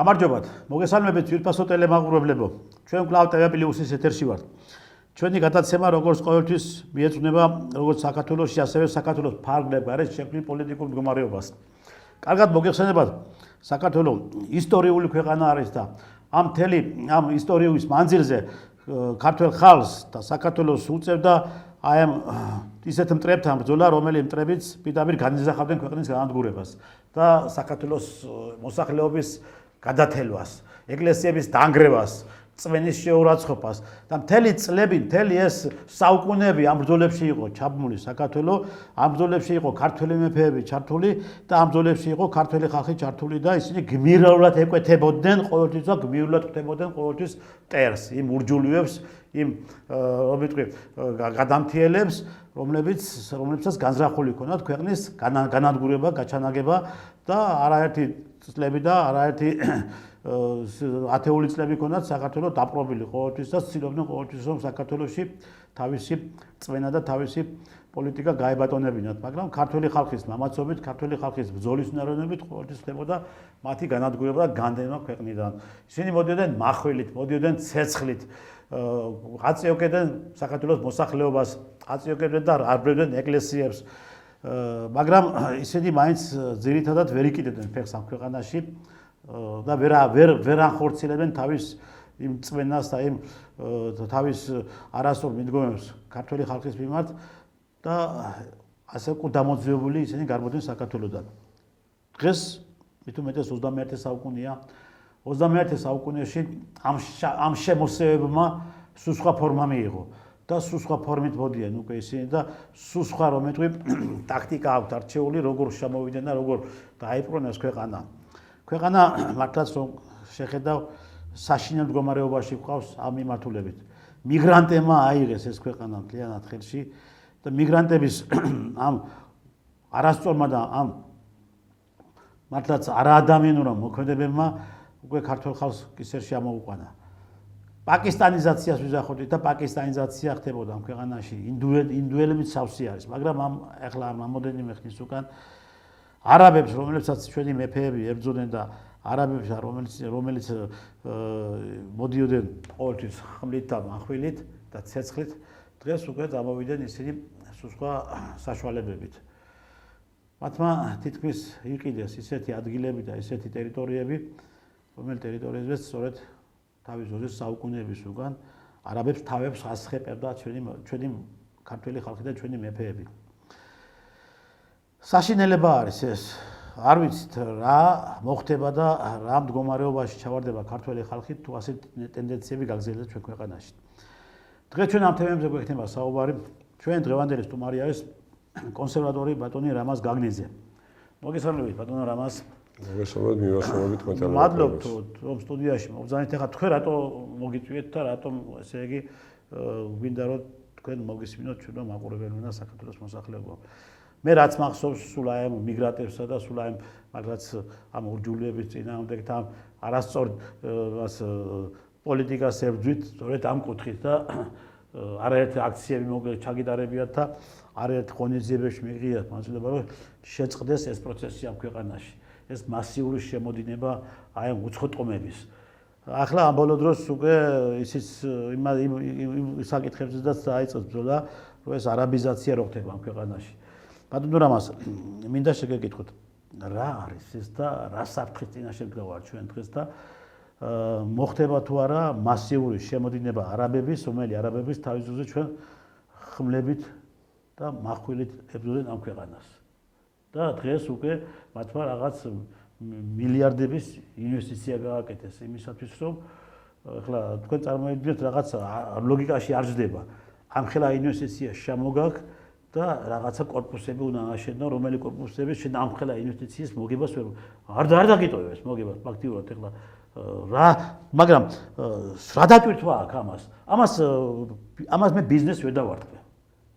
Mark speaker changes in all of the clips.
Speaker 1: გამარჯობათ. მოგესალმებით ვირფასო ტელემაყურებლებო. ჩვენ კვლავ TV პლუსის ეთერში ვართ. ჩვენი გადაცემა როგორც ყოველთვის მიეძღვნება როგორც საქართველოში, ასევე საქართველოს ფარგლებ გარეთ შექმნილ პოლიტიკურ მდგომარეობას. კარგად მოგეხსენებათ, საქართველო ისტორიული ქვეყანა არის და ამ ისტორიის მანძილზე ქართველ ხალხს და საქართველოს უწევდა აი ამ ისეთ მტრებთან ბრძოლა, რომელიც მტრებიც პირდაპირ განიზახავდნენ ქვეყნის განადგურებას და საქართველოს მოსახლეობის გადათელვას, ეკლესიების დანგრევას, წვენის შეურაცხყოფას და მთელი წლები, მთელი ეს საუკუნეები ამ ბრძოლებში იყო ჩაბმული საქართველო, ამ ბრძოლებში იყო ქართველი მეფეები ჩართული და ამ ბრძოლებში იყო ქართველი ხალხი ჩართული და ისინი გმირულად ეკვეთებოდნენ ყოველთვის და გმირულად ხვდებოდნენ ყოველთვის მტერს, იმ ურჯულიებს, იმ გადამთიელებს, რომლებსაც განზრახული ჰქონდათ ქვეყნის განადგურება, გაჩანაგება და არაერთი წლები და არაერთი ათეული წლები ჰქონდათ საქართველოს დაპყრობილი ყოველთვის და ცდილობდნენ ყოველთვის რომ საქართველოში თავისი წვენა და თავისი პოლიტიკა გაებატონებინათ, მაგრამ ქართველი ხალხის მამაცობით, ქართველი ხალხის ბრძოლის უნაროვნებით ყოველთვის ხდებოდა მათი განადგურება და განდევნა ქვეყნიდან. ისინი მოდიოდნენ მახვილით, მოდიოდნენ ცეცხლით, აწიოკებდნენ საქართველოს მოსახლეობას, აწიოკებდნენ და არბევდნენ ეკლესიებს, მაგრამ ისინი მაინც ძირითადად ვერ იკიდებდნენ ფეხს ამ ქვეყანაში და ვერ ახორციელებდნენ თავის იმ წვენას და იმ თავის არასწორ მიდგომებს ქართველი ხალხის მიმართ და ასე კუდამოძიებული ისინი გარბოდნენ საქართველოდან. დღეს მით უმეტეს 21 საუკუნეა. 21 საუკუნეში ამ შემოსევებმა სულ სხვა ფორმა მიიღო და სულ სხვა ფორმით მოდიან უკვე ისინი და სულ სხვა რომეთვი ტაქტიკა აქვთ არჩეული როგორ შემოვიდნენ და როგორ დაიპყრონეს ქვეყანა. ქვეყანა მართლაც რომ შეხედავ საშინელ მდგომარეობაში გვყავს ამ მიმართულებით. მიგრანტებმა აიღეს ეს ქვეყანა მთლიანად ხელში და მიგრანტების ამ არასწორმა და ამ მართლაც არაადამიანურმა მოქმედებებმა უკვე ქართულ ხალხს კისერში ამოუყვანა. პაკისტანიზაციას ვიზახავთ და პაკისტანიზაცია ხდებოდა ამ ქვეყანაში. ინდუელებით სავსე არის, მაგრამ ახლა რამოდენიმე ხნის უკან არაბებს, რომლებსაც ჩვენი მეფეები ებრძოდნენ და არაბებს, რომელიც მოდიოდნენ ყოველთვის ხმლით და მახვილით და ცეცხლით, დღეს უკვე გამოვიდნენ ისინი სხვა საშუალებებით. მათმა თითქმის იყიდეს ისეთი ადგილები და ისეთი ტერიტორიები, რომელი ტერიტორიებზეც სწორედ თავის ძროხის საუკუნეების უკან არაბებს თავებს ასხეპებდა ჩვენი ქართველი ხალხი და ჩვენი მეფეები. საშინელება არის ეს. არ ვიცით რა მოხდება და რა მდგომარეობაში ჩავარდება ქართველი ხალხი თუ ასეთ ტენდენციები გაგრძელდება ჩვენ ქვეყანაში. დღეს ჩვენ ამ თემებზე გვექნება საუბარი. ჩვენ დღევანდელი სტუმარი არის კონსერვატორი ბატონი რამაზ გაგნიძე. მოგესალმებით ბატონო რამაზ.
Speaker 2: მოგესალმებით, მივასალმებით თქვენთან.
Speaker 1: მადლობთ რომ სტუდიაში მოგზავნით. ახლა თქვენ რატო მოგიწვიეთ და რატომ ესე იგი გვინდა რომ თქვენ მოგისმინოთ ჩვენ რომ მაყურებელმა და საქართველოს მოსახლეობამ. მე რაც მახსოვს სულ აი ამ მიგრანტებსა და სულ აი მაგაც ამ ურჯულიების წინააღმდეგ და არასწორ პოლიტიკას ებრძვით სწორედ ამ კუთხით და არაერთი აქციები ჩაგიდარებიათ და არაერთ ღონისძიებებში მიიღიათ მონაწილეობა რომ შეწყდეს ეს პროცესი ამ ქვეყანაში. ეს მასიური შემოდინება აი ამ უცხო ტომების. ახლა ამ ბოლო დროს უკვე ისიც იმ საკითხებზეც დაიწყეს ბრძოლა, რომ ეს არაბიზაცია რო ხდება ამ ქვეყანაში. ბატონო რამაზ, მინდა შეგეკითხოთ, რა არის ეს და რა საფრთხის წინაშე ვდგავართ ჩვენ დღეს და მოხდება თუ არა მასიური შემოდინება არაბების, რომელი არაბების თავის ძროზე ჩვენ ხმლებით და მახვილით ებრძოდნენ ამ ქვეყანას. და დღეს უკვე მათმა რაღაც მილიარდების ინვესტიცია გააკეთეს იმისათვის, რომ ახლა თქვენ წარმოიდგინეთ რაღაც ლოგიკაში არ ჯდება. ამ ხელა ინვესტიცია შემოგაქვს და რაღაცა კორპუსები უნდა აშენო, რომელი კორპუსები შენ ამ ხელა ინვესტიციის მოგებას არ დაგიტოვებს მოგებას ფაქტიურად ახლა რა, მაგრამ რა დატვირთვა აქვს ამას? ამას მე ბიზნეს ვერ დავარტყე.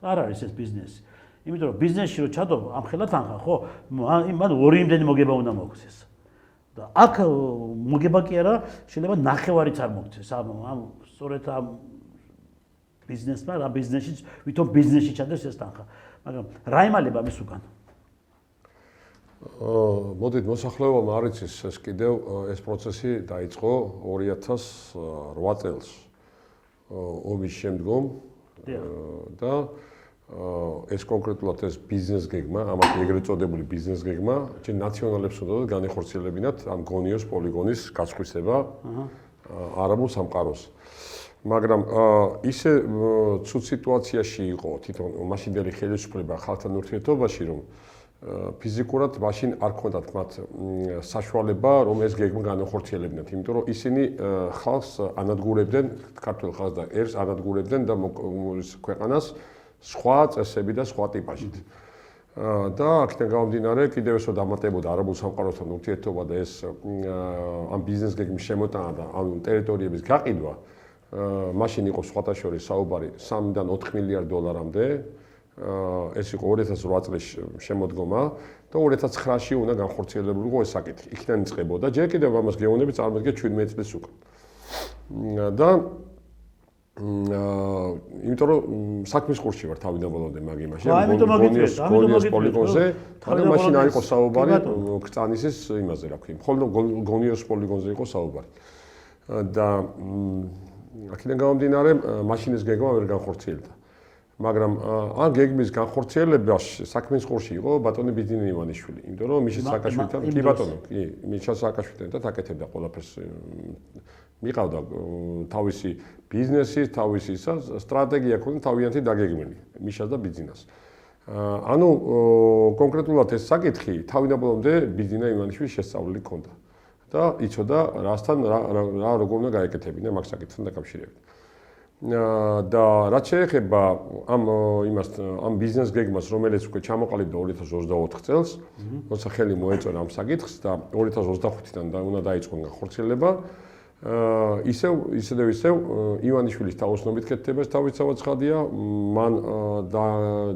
Speaker 1: არ არის ეს ბიზნესი. იმიტომ რომ ბიზნესში რო ჩადო ამ ხელა თანხა, ხო? მან ორი იმდენი მოგება უნდა მოგცეს. და აქ მოგება კი არა, შეიძლება ნახევარიც არ მოგცეს. ამ სწორედ ამ ბიზნესმა, რა ბიზნესში, ვითომ ბიზნესში ჩადეს ეს თანხა. მაგრამ რა იმალება მის უკან?
Speaker 2: მოდით მოსახლეობამ არ იცის ეს კიდევ ეს პროცესი დაიწყო 2008 წელს ომის შემდგომ და ეს კონკრეტულად ეს ბიზნეს გეგმა, ამათ ეგრეთ წოდებული ბიზნეს გეგმა, ჩვენ ნაციონალებს უნდა განეხორციელებინათ ამ გონიოს პოლიგონის გასხვისება არაბულ სამყაროს. მაგრამ ისე ცუდ სიტუაციაში იყო თვითონ მაშინდელი ხელისუფლება ხალხთან ურთიერთობაში, რომ ფიზიკურად მაშინ არ ქონდათ მათ საშუალება, რომ ეს გეგმა განახორციელებინათ, იმიტომ რომ ისინი ხალხს ანადგურებდნენ, ქართულ ხალხს და ერს ანადგურებდნენ და ქვეყანას სხვა წესები და სხვა ტიპაჟით. და აქედან გამომდინარე, კიდევ ესო დამატებოდა არაბულ სამყაროსთან ურთიერთობა და ეს ამ ბიზნეს გეგმის შემოტანა და ამ ტერიტორიების გაყიდვა, მაშინ იყო სხვათა შორის საუბარი 3-დან 4 მილიარდ დოლარამდე. ეს იყო 2008 წლის შემოდგომა და 2009-ში უნდა განხორციელებულიყო ეს საკითხი. იქიდან იწყებოდა. ჯერ კიდევ ამას გეუბნები წარმოადგენს 17 წლის უკან. და იმიტომ რომ საქმის ყურში ვარ თავიდან ბოლომდე მაგ იმაში. გონიოს პოლიგონზე, მაგრამ მაშინ არ იყო საუბარი ქწანისის იმაზე, რა ქვია. მხოლოდ გონიოს პოლიგონზე იყო საუბარი. და აქედან გამომდინარე, მაშინ ეს გეგმა ვერ განხორციელდა. მაგრამ ამ გეგმის განხორციელებაში საქმის ყურში იყო ბატონი ბიძინა ივანიშვილი, იმიტომ რომ მიშა სააკაშვილთან, კი ბატონო, კი, მიშა სააკაშვილთან და აკეთებდა ყველაფერს. მიყავდა თავისი ბიზნესი, თავისი სტრატეგია ქონდა თავიანთი დაგეგმილი მიშას და ბიძინას. ანუ კონკრეტულად ეს საკითხი თავიდან ბოლომდე ბიძინა ივანიშვილის შესწავლილი ქონდა და იცოდა რასთან რა როგორ უნდა გაეკეთებინა მაგ საკითხთან დაკავშირებით. და რაც შეეხება ამ ბიზნეს გეგმას, რომელიც უკვე ჩამოყალიბდა 2024 წელს, როცა ხელი მოეწონა ამ საკითხს და 2025-დან უნდა დაიწყო განხორციელება, ისევ ივანიშვილის თაოსნობით კეთდება ეს თავისთავად ცხადია, მან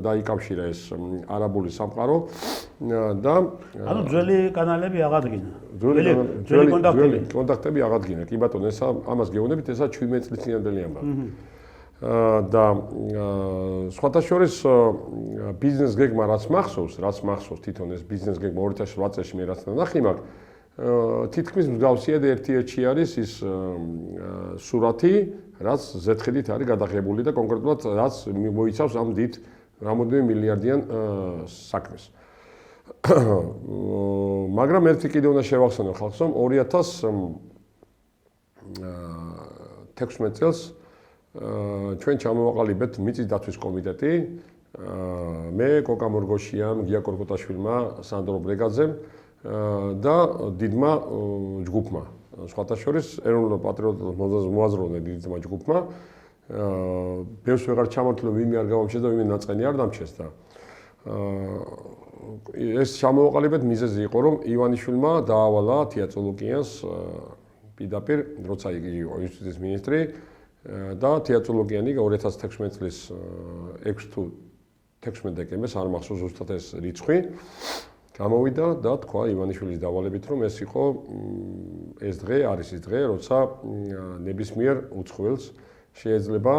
Speaker 2: დაიკავშირა ეს არაბული სამყარო და
Speaker 1: ანუ ძველი კანალები აღადგინა. ძველი
Speaker 2: კონტაქტები აღადგინა. კი ბატონო, ეს ამას გეუბნებით, ესა 17 წლის წინანდელი ამბავი. და სხვათა შორის ბიზნეს გეგმა რაც მახსოვს თვითონ ეს ბიზნეს გეგმა 2008 წელს მე რაც ნახი მაგ თითქმის მსგავსია და ერთ-ერთი არის ის სურათი, რაც ზეთხილით არის გადაღებული და კონკრეტულად რაც მოიცავს ამ დიდ რამოდენიმე მილიარდიან საქმეს. მაგრამ ერთი კიდე უნდა შევახსენო ხალხს, რომ 2016 წელს ჩვენ ჩამოვაყალიბეთ მიწის დაცვის კომიტეტი, მე კოკა მორგოშიამ, გია კორკოტაშვილმა, სანდრო ბრეგაძემ და დიდმა ჯგუფმა, სხვათა შორის ეროვნულ პატრიოტულ მოაზროვნე დიდმა ჯგუფმა. ბევრს ვეღარ ჩამართლო, ვინმე არ გამომჩეს და ვინმე ნაწყენი არ დამჩეს და ეს ჩამოვაყალიბეთ მიზეზი იყო, რომ ივანიშვილმა დაავალა თეატროლოგიას პირდაპირ, როცა იგი იყო იუსტიციის მინისტრი და თეატროლოგიანი 2016 წლის 6 თუ 16 დეკემბერს არ მახსოვს ზუსტად ეს რიცხვი გამოვიდა და თქვა ივანიშვილის დავალებით, რომ ეს იყო ეს დღე არის ის დღე, როცა ნებისმიერ უცხოელს შეიძლება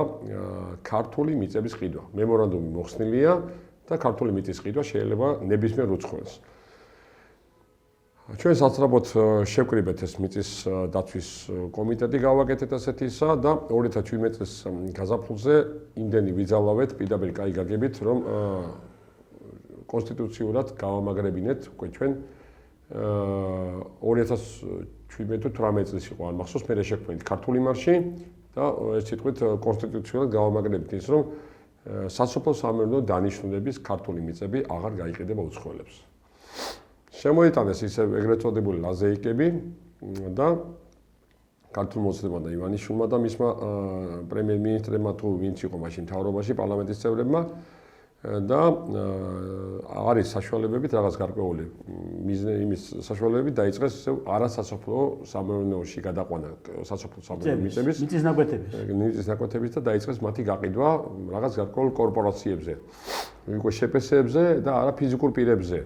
Speaker 2: ქართული მიწების ყიდვა. მემორანდუმი მოხსნილია და ქართული მიწის ყიდვა შეიძლება ნებისმიერ უცხოელს. ჩვენ სასწრაფოდ შევკრიბეთ ეს მიწის დაცვის კომიტეტი გავაკეთეთ ასეთისა და 2017 წლის გაზაფხულზე იმდენი ვიძალავეთ პირდაპირ კაი გაგებით, რომ კონსტიტუციურად გავამაგრებინეთ უკვე ჩვენ 2017-18 წლის იყო არ მახსოვს, მე შექმნით ქართული მარში და ეს სიტყვით კონსტიტუციურად გავამაგრებინეთ ის, რომ სასოფლო სამეურნეო დანიშნულების ქართული მიწები აღარ გაიყიდება უცხოელებს. შემოიტანეს ისე ეგრეთ წოდებული ლაზეიკები და ქართულ მოცემმა და ივანიშვილმა და მისმა პრემიერ-მინისტრებმა თუ ვინც იყო მაშინ მთავრობაში პარლამენტის წევრებმა და არის საშუალებებით რაღაც გარკვეული იმის საშუალებებით დაიწყეს ისევ არასასოფლო სამეურნეოში გადაყვანა სასოფლო სამეურნეო მიწების მიწის ნაკვეთების და დაიწყეს მათი გაყიდვა რაღაც გარკვეულ კორპორაციებზე, უკვე შეპესეებზე და არა ფიზიკურ პირებზე.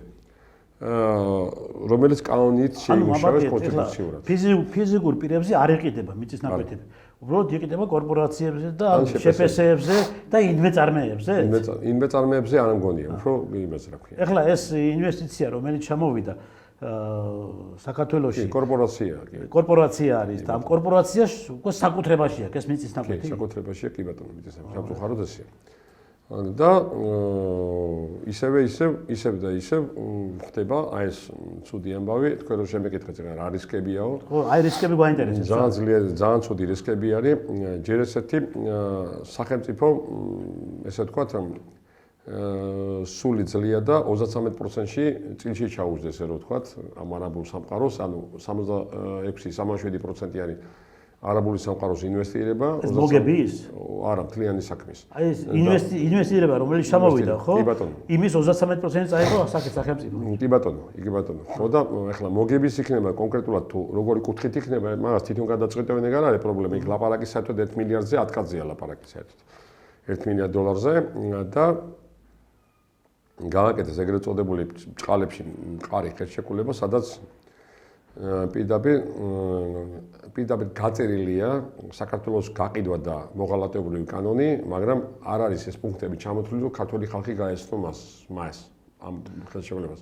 Speaker 2: რომელიც კანონით შეიმუშავეს კონსტიტუციურად.
Speaker 1: ფიზიკურ პირებზე არ იყიდება მიწის ნაკვეთები. უბრალოდ იყიდება კორპორაციებზე და შეპესეებზე და ინვესტორმეებზე.
Speaker 2: ინვესტორმეებზე არ მგონია, უფრო იმას რა ქვია.
Speaker 1: ეხლა ეს ინვესტიცია, რომელიც ჩამოვიდა, საქართველოში
Speaker 2: კორპორაცია
Speaker 1: კორპორაცია არის და ამ კორპორაციას უკვე საკუთრებაშია ეს მიწის ნაკვეთი.
Speaker 2: საკუთრებაშია კი ბატონო მიწის ნაკვეთი სამწუხაროდ ესეა. და ისევ და ისევ ხდება აი ეს ცუდი ამბავი თქვენ რომ შემეკითხეთ რა რისკებიაო
Speaker 1: ხო აი რისკები გვაინტერესებს
Speaker 2: ძალიან ცუდი რისკები არის ჯერ ესეთი სახელმწიფო ესე ვთქვათ სული ძლია და 33%-ში წილში ჩაუждდა ესე რომ ვთქვათ ამ არაბულ სამყაროს ანუ 66-67% არის არაბული სამყაროს ინვესტირება
Speaker 1: ეს მოგები ის?
Speaker 2: არა, მთლიანი საქმის.
Speaker 1: აი ეს ინვესტირება რომელიც ჩამოვიდა, ხო?
Speaker 2: კი ბატონო.
Speaker 1: იმის 33% წაიღო სახელმწიფო.
Speaker 2: კი ბატონო, იგი ბატონო. ხო და ეხლა მოგების იქნება კონკრეტულად თუ როგორი კუთხით იქნება, მაგას თვითონ გადაწყვეტენ ეგ არ არის პრობლემა. იქ ლაპარაკი საერთოდ 1 მილიარდზე 10 კაცია ლაპარაკი საერთოდ. 1 მილიარდ დოლარზე და გააკეთეს ეგრეთ წოდებული ბჭყალებში მყარი ხელშეკრულება, სადაც პირდაპირ გაწერილია საქართველოს გაყიდვა და მოღალატეობრივი კანონი, მაგრამ არ არის ეს პუნქტები ჩამოთვლილი, რომ ქართული ხალხი გაეცნო მას ამ ხელშეკრულებას.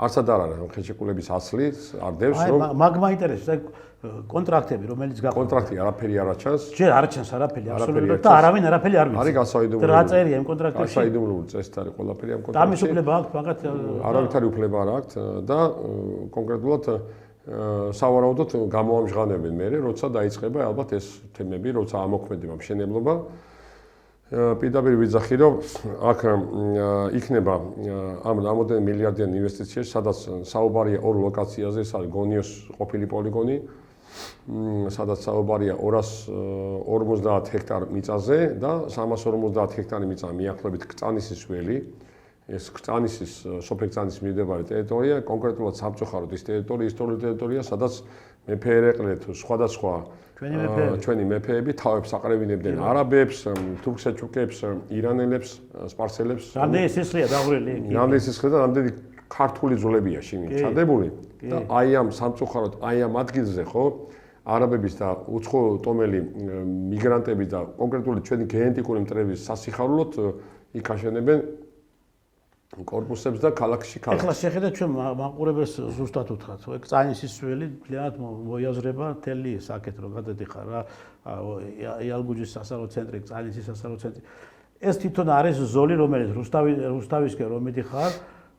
Speaker 2: არცად არ არის ხელშეკრულების ასლი, არ დევს რომ
Speaker 1: მაგ მაინტერესებს კონტრაქტები, რომელიც გაყიდვა.
Speaker 2: კონტრაქტი არაფერი არ აჩანს.
Speaker 1: ჯერ არ აჩანს არაფერი, აბსოლუტურად და არავინ არაფერი არ ვიცი.
Speaker 2: არის გასაიდუმლო.
Speaker 1: რა წერია იმ კონტრაქტებში?
Speaker 2: გასაიდუმლო წესით არის ყველაფერი ამ კონტრაქტში.
Speaker 1: ამის უფლება აქვს მაგათ?
Speaker 2: არავითარი უფლება არ აქვს და კონკრეტულად სავარაუდოდ გამოამჟღავნებენ მე, როცა დაიწყება ალბათ ეს თემები, როცა ამოქმედება მშენებლობა. პირდაპირ ვიძახი, რომ აქ იქნება ამ რამოდენიმე მილიარდიანი ინვესტიციაში, სადაც საუბარია ორ ლოკაციაზე, ეს არის გონიოს ყოფილი პოლიგონი, სადაც საუბარია 250 ჰექტარ მიწაზე და 350 ჰექტარი მიწა მიახლოებით კწანისის ველი. ეს კწანისის სოფელ კწანისის მიმდებარე ტერიტორია, კონკრეტულად სამწუხაროდ ის ტერიტორია, ისტორიული ტერიტორია, სადაც მეფე ერეყლე თუ სხვადასხვა ჩვენი მეფეები თავებს აყრევინებდნენ არაბებს, თურქ-სელჩუკებს, ირანელებს, სპარსელებს.
Speaker 1: რამდენი სისხლია დაღვრილი?
Speaker 2: რამდენი სისხლია და რამდენი ქართული ძვლებია შინ ჩადებული და აი ამ სამწუხაროდ აი ამ ადგილზე ხო არაბების და უცხო ტომელი მიგრანტები და კონკრეტულად ჩვენი გენეტიკური მტრების სასიხარულოდ იქ აშენებენ კორპუსებს და ქალაქში ქალაქს.
Speaker 1: ეხლა შეხედეთ ჩვენ მაყურებელს ზუსტად უთხრათ, ხო? კწანისის ველი ძალიან მოიაზრება მთელი საკეთ რო გადადიხარ რა. იალგუჯის სასარო ცენტრი, კწანისის სასარო ცენტრი. ეს თვითონ არის ზოლი, რომელიც რუსთავისკენ რომ მიდიხარ,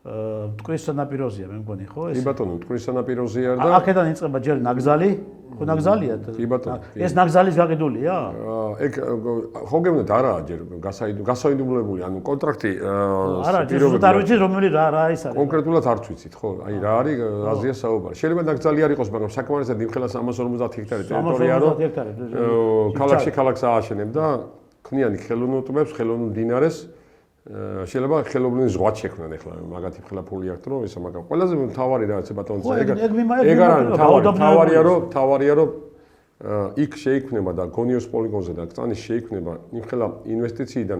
Speaker 1: მტკვრის სანაპიროზეა, მე მგონი, ხო?
Speaker 2: კი ბატონო, მტკვრის სანაპიროზეა და
Speaker 1: აქედან იწყება ჯერ ნაგზალი, ხო ნაგზალია?
Speaker 2: კი ბატონო.
Speaker 1: ეს ნაგზალის გაყიდულია?
Speaker 2: ეგ ხო გეუბნეთ არაა ჯერ გასაიდუმლოებული, ანუ კონტრაქტი
Speaker 1: არა, ზუსტად არ ვიცი რომელი რა ის არის.
Speaker 2: კონკრეტულად არ ვიცით, ხო? აი რა არის აზია საუბარი. შეიძლება ნაგზალი არ იყოს, მაგრამ საკმარისად იმხელა 350 ჰექტარი ტერიტორია რომ ქალაქში ქალაქს ააშენებ და ქნიანი ხელოვნურტბებს, ხელოვნურ დინარეს შეიძლება ხელოვნური ზღვაც შექმნან ახლა მაგათი ხლა ფული აქვს რომ ესა მაგრამ ყველაზე მთავარი რა ბატონო ეგ არა თავარია რომ იქ შეიქმნება და გონიოს პოლიგონზე და კწანის შეიქმნება იმხელა ინვესტიციიდან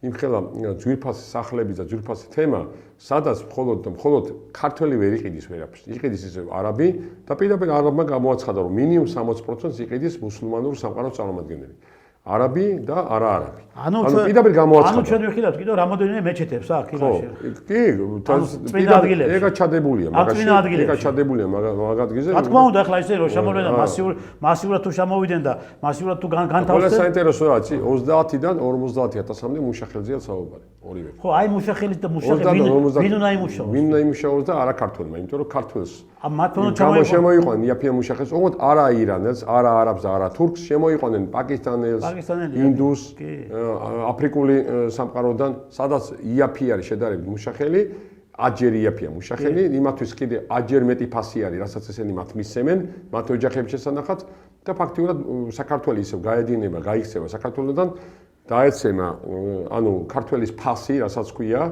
Speaker 2: იმხელა ძვირფასი სახლები და ძვირფასი თემა სადაც მხოლოდ ქართველი ვერ იყიდის ვერაფერს იყიდის ისე არაბი და პირდაპირ არაბმა გამოაცხადა რომ მინიმუმ 60% იყიდის მუსლიმანურ სამყაროს წარმომადგენელი არაბი და არა არაბი. ანუ პირდაპირ გამოაცხადა.
Speaker 1: ანუ ჩვენ ვიხილავთ კიდევ რამოდენიმე მეჩეთებს აქ იმაში.
Speaker 2: კი, ეგა ჩადებულია, მაგაში. ეგა ჩადებულია მაგ ადგილზე.
Speaker 1: რა თქმა უნდა, ახლა ისე რომ შემოვიდნენ მასიურად თუ შემოვიდნენ და მასიურად თუ განთავსდნენ.
Speaker 2: ყველა საინტერესო რაც 30-დან 50,000-მდე მუშახელზეა საუბარი. ორივე.
Speaker 1: ხო, აი მუშახელის და მუშახელი ვინ უნდა იმუშაოს?
Speaker 2: ვინ უნდა იმუშაოს და არა ქართველმა, იმიტომ რომ ქართველს
Speaker 1: მათონ
Speaker 2: შემოიყვნენ იაფია მუშახელს, ოღონდ არა ირანელს, არა არაბს, არა თურქს, შემოიყვნენ პაკისტანელს, ინდუს, აფრიკული სამყაროდან, სადაც იაფი არის შედარებით მუშახელი, აჯერი იაფია მუშახელი, იმათვის კიდე აჯერ მეტი ფასი არის, რასაც ესენი მათ მისცემენ, მათ ოჯახების შესანახად და ფაქტიურად საქართველოს ისევ გაედინება, გაიქცევა საქართველოსთან დაეცემა ანუ ქართველის ფასი, რასაც ქვია,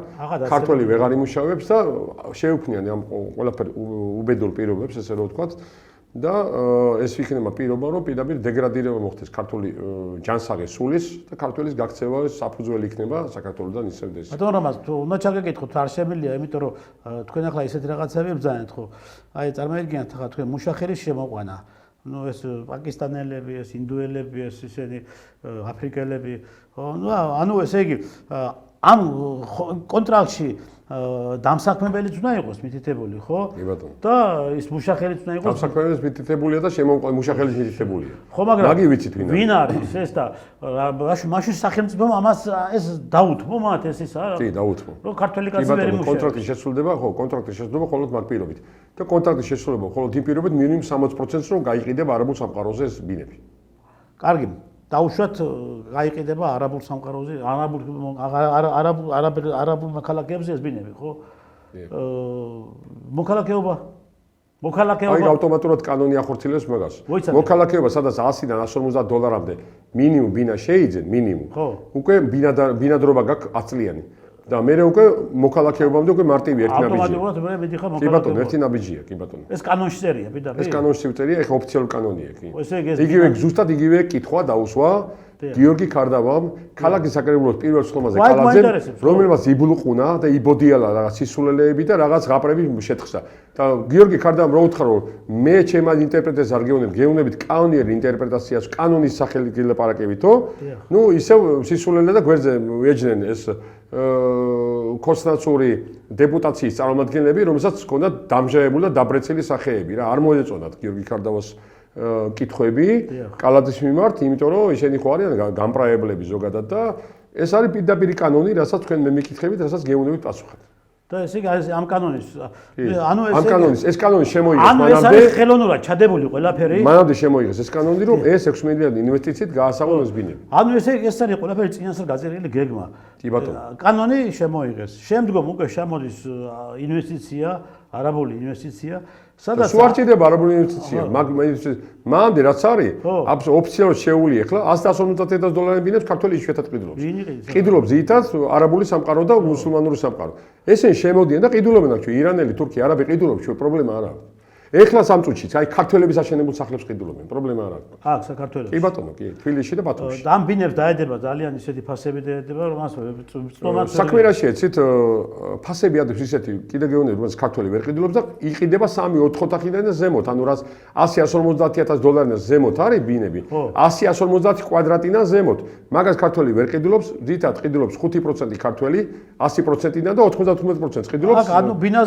Speaker 2: ქართველი ვეღარ იმუშავებს და შეუქმნიან ამ ყველაფერ უბედურ პირობებს, ესე რომ ვთქვათ. და ეს იქნება პირობა, რომ პირდაპირ დეგრადირება მოხდეს ქართული ჯანსაღი სულის და ქართველის გაქცევა საფუძველი იქნება საქართველოსთან ისევ ეს.
Speaker 1: ბატონო რამაზ, თუ უნდა ჩაგეკითხოთ, არ შემიძლია, იმიტომ რომ თქვენ ახლა ისეთი რაღაცები ბრძანეთ, ხო? აი წარმოიდგინეთ ახლა თქვენ მუშახელის შემოყვანა. ნუ ეს პაკისტანელები, ეს ინდუელები, ეს ისინი აფრიკელები, ხო? ანუ ესე იგი ამ კონტრაქტში დამსაქმებელიც უნდა იყოს მითითებული, ხო?
Speaker 2: კი ბატონო.
Speaker 1: და ის მუშახელიც უნდა იყოს.
Speaker 2: დამსაქმებელიც მითითებულია და მუშახელიც მითითებულია.
Speaker 1: ხო, მაგრამ
Speaker 2: მაგი ვიცით
Speaker 1: ვინ არის ეს და მაშინ სახელმწიფომ ამას ეს დაუთმო მათ ეს ის არა?
Speaker 2: კი, დაუთმო.
Speaker 1: რომ ქართველი კაცი ვერ იმუშავებს.
Speaker 2: კონტრაქტი შესრულდება, ხო, კონტრაქტი შესრულდება მხოლოდ მაგ პირობით. და კონტრაქტი შესრულდება მხოლოდ იმ პირობით მინიმუმ 60%-ს რომ გაიყიდება არაბულ სამყაროზე ეს ბინები.
Speaker 1: კარგი. დაუშვათ გაიყიდება არაბულ სამყაროზე, არაბულ მოქალაქეებზე ეს ბინები, ხო? მოქალაქეობა.
Speaker 2: აი ავტომატურად კანონი ახორციელებს მაგას. მოქალაქეობა, სადაც 100-დან 150 დოლარამდე მინიმუმ ბინა შეიძენ, მინიმუმ. უკვე ბინადრობა გაქვს 10 წლიანი. და მე უკვე მოქალაქეობამდე უკვე მარტივი ერთი ნაბიჯია.
Speaker 1: ავტომატურად მე მიდიხარ
Speaker 2: მოქალაქეობა. კი ბატონო, ერთი ნაბიჯია, კი ბატონო.
Speaker 1: ეს კანონში წერია, პირდაპირ.
Speaker 2: ეს კანონში წერია, ეხა ოფიციალური კანონია, კი. იგივე ზუსტად იგივე კითხვა დაუსვა გიორგი ქარდავამ, ქალაქის საკრებულოს პირველ სხდომაზე კალაძემ, რომელმაც იბლუყუნა და იბოდიალა რაღაც სისულელეები და რაღაც ღაპრები შეთხსა. და გიორგი ქარდავამ რო უთხრა, რომ მე ჩემ ინტერპრეტაციას არ გეუბნები, გეუბნებით კანონიერ ინტერპრეტაციას, კანონის სახელი გილაპარაკებითო, ნუ ისევ სისულელე და გვერდზე ეჯნენ ეს კონსტიტუციური დეპუტაციის წარმომადგენლები, რომელსაც ჰქონდათ დამჟავებული და დაბრეცილი სახეები რა, არ მოეწონათ გიორგი ქარდავას კითხვები კალაძის მიმართ, იმიტომ რომ ისინი ხო არიან გამპრაებლები ზოგადად და ეს არის პირდაპირი კანონი, რასაც თქვენ მე მიკითხებით, რასაც გეუბნებით პასუხად.
Speaker 1: და ესე იგი ამ კანონის
Speaker 2: ეს კანონი შემოიღეს
Speaker 1: მანამდე. ანუ ეს არის ხელოვნურად ჩადებული ყველაფერი.
Speaker 2: მანამდე შემოიღეს ეს კანონი, რომ ეს 6 მილიარდი ინვესტიციით გაასაღონ ეს ბინები.
Speaker 1: ანუ ეს არის ყველაფერი წინასწარ გაწერილი გეგმა.
Speaker 2: კი ბატონო.
Speaker 1: კანონი შემოიღეს. შემდგომ უკვე შემოდის ინვესტიცია, არაბული ინვესტიცია, სადაც
Speaker 2: სულ არ ჭირდება არაბული ინვესტიცია, მანამდე რაც არის, ოფიციალურად შეეული ახლა 100-150,000 დოლარიანი ბინებს ქართველი იშვიათად ყიდულობს. ყიდულობს ძირითადად არაბული სამყარო და მუსულმანური სამყარო. ესენი შემოდიან და ყიდულობენ აქ ირანელი, თურქი, არაბი ყიდულობს, პრობლემა არ აქვს. ეხლა სამწუთში, აი ქართველების აშენებულ სახლებს ყიდულობენ, პრობლემა არ აქვს.
Speaker 1: აქ საქართველოს.
Speaker 2: კი ბატონო, კი, თბილისში და ბათუმში.
Speaker 1: და ამ ბინებს დაედება ძალიან ისეთი ფასები დაედება, რომ მას წვომაც
Speaker 2: საქმე რა შეეცით, ფასები ადებს ისეთი, კიდე გეუბნები, რომ ქართველი ვერ ყიდულობს და იყიდება 3-4 ოთახიდან და ზემოთ, ანუ რაც 100-150,000 დოლარიდან ზემოთ არის ბინები, 100-150 კვადრატიდან ზემოთ. მაგას ქართველი ვერ ყიდულობს, ძირითადად ყიდულობს 5% ქართველი, 100%-დან და 99% ყიდულობს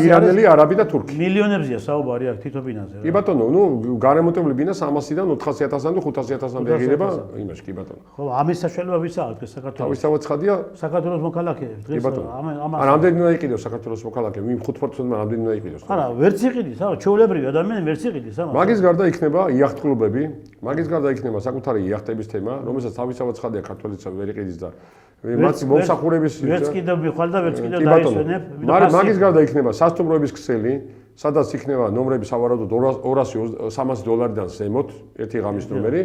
Speaker 2: ირანელი, არაბი და თურქი.
Speaker 1: მილიონებზეა საუბარი აქ თვითონ ბინაზე.
Speaker 2: კი ბატონო, ნუ გარემონტებული ბინა 300-დან 400,000-დან და 500,000-მდე ეღირება იმაში, კი ბატონო.
Speaker 1: ხო, ამის საშუალება ვისაა დღეს საქართველოს?
Speaker 2: თავისთავად ცხადია
Speaker 1: საქართველოს მოქალაქეებს დღეს
Speaker 2: ამას. რამდენი უნდა იყიდოს საქართველოს მოქალაქე? იმ 5%-მა რამდენი უნდა იყიდოს?
Speaker 1: არა, ვერც იყიდის, არა, ჩვეულებრივი ადამიანი ვერც იყიდის ამას.
Speaker 2: მაგის გარდა იქნება იახტ-კლუბები, მაგის გარდა იქნება საკუთარი იახტების თემა, რომელსაც თავისთავად ცხადია ქართველიც ვერ იყიდის და მათ მომსახურების
Speaker 1: ვერც კიდევ მიხვალ და ვერც კიდევ დაისვენებ.
Speaker 2: მაგის გარდა იქნება სასტუმროების ქსელი, სადაც იქნება ნომრები სავარაუდოდ 200-300 დოლარიდან ზემოთ, ერთი ღამის ნომერი.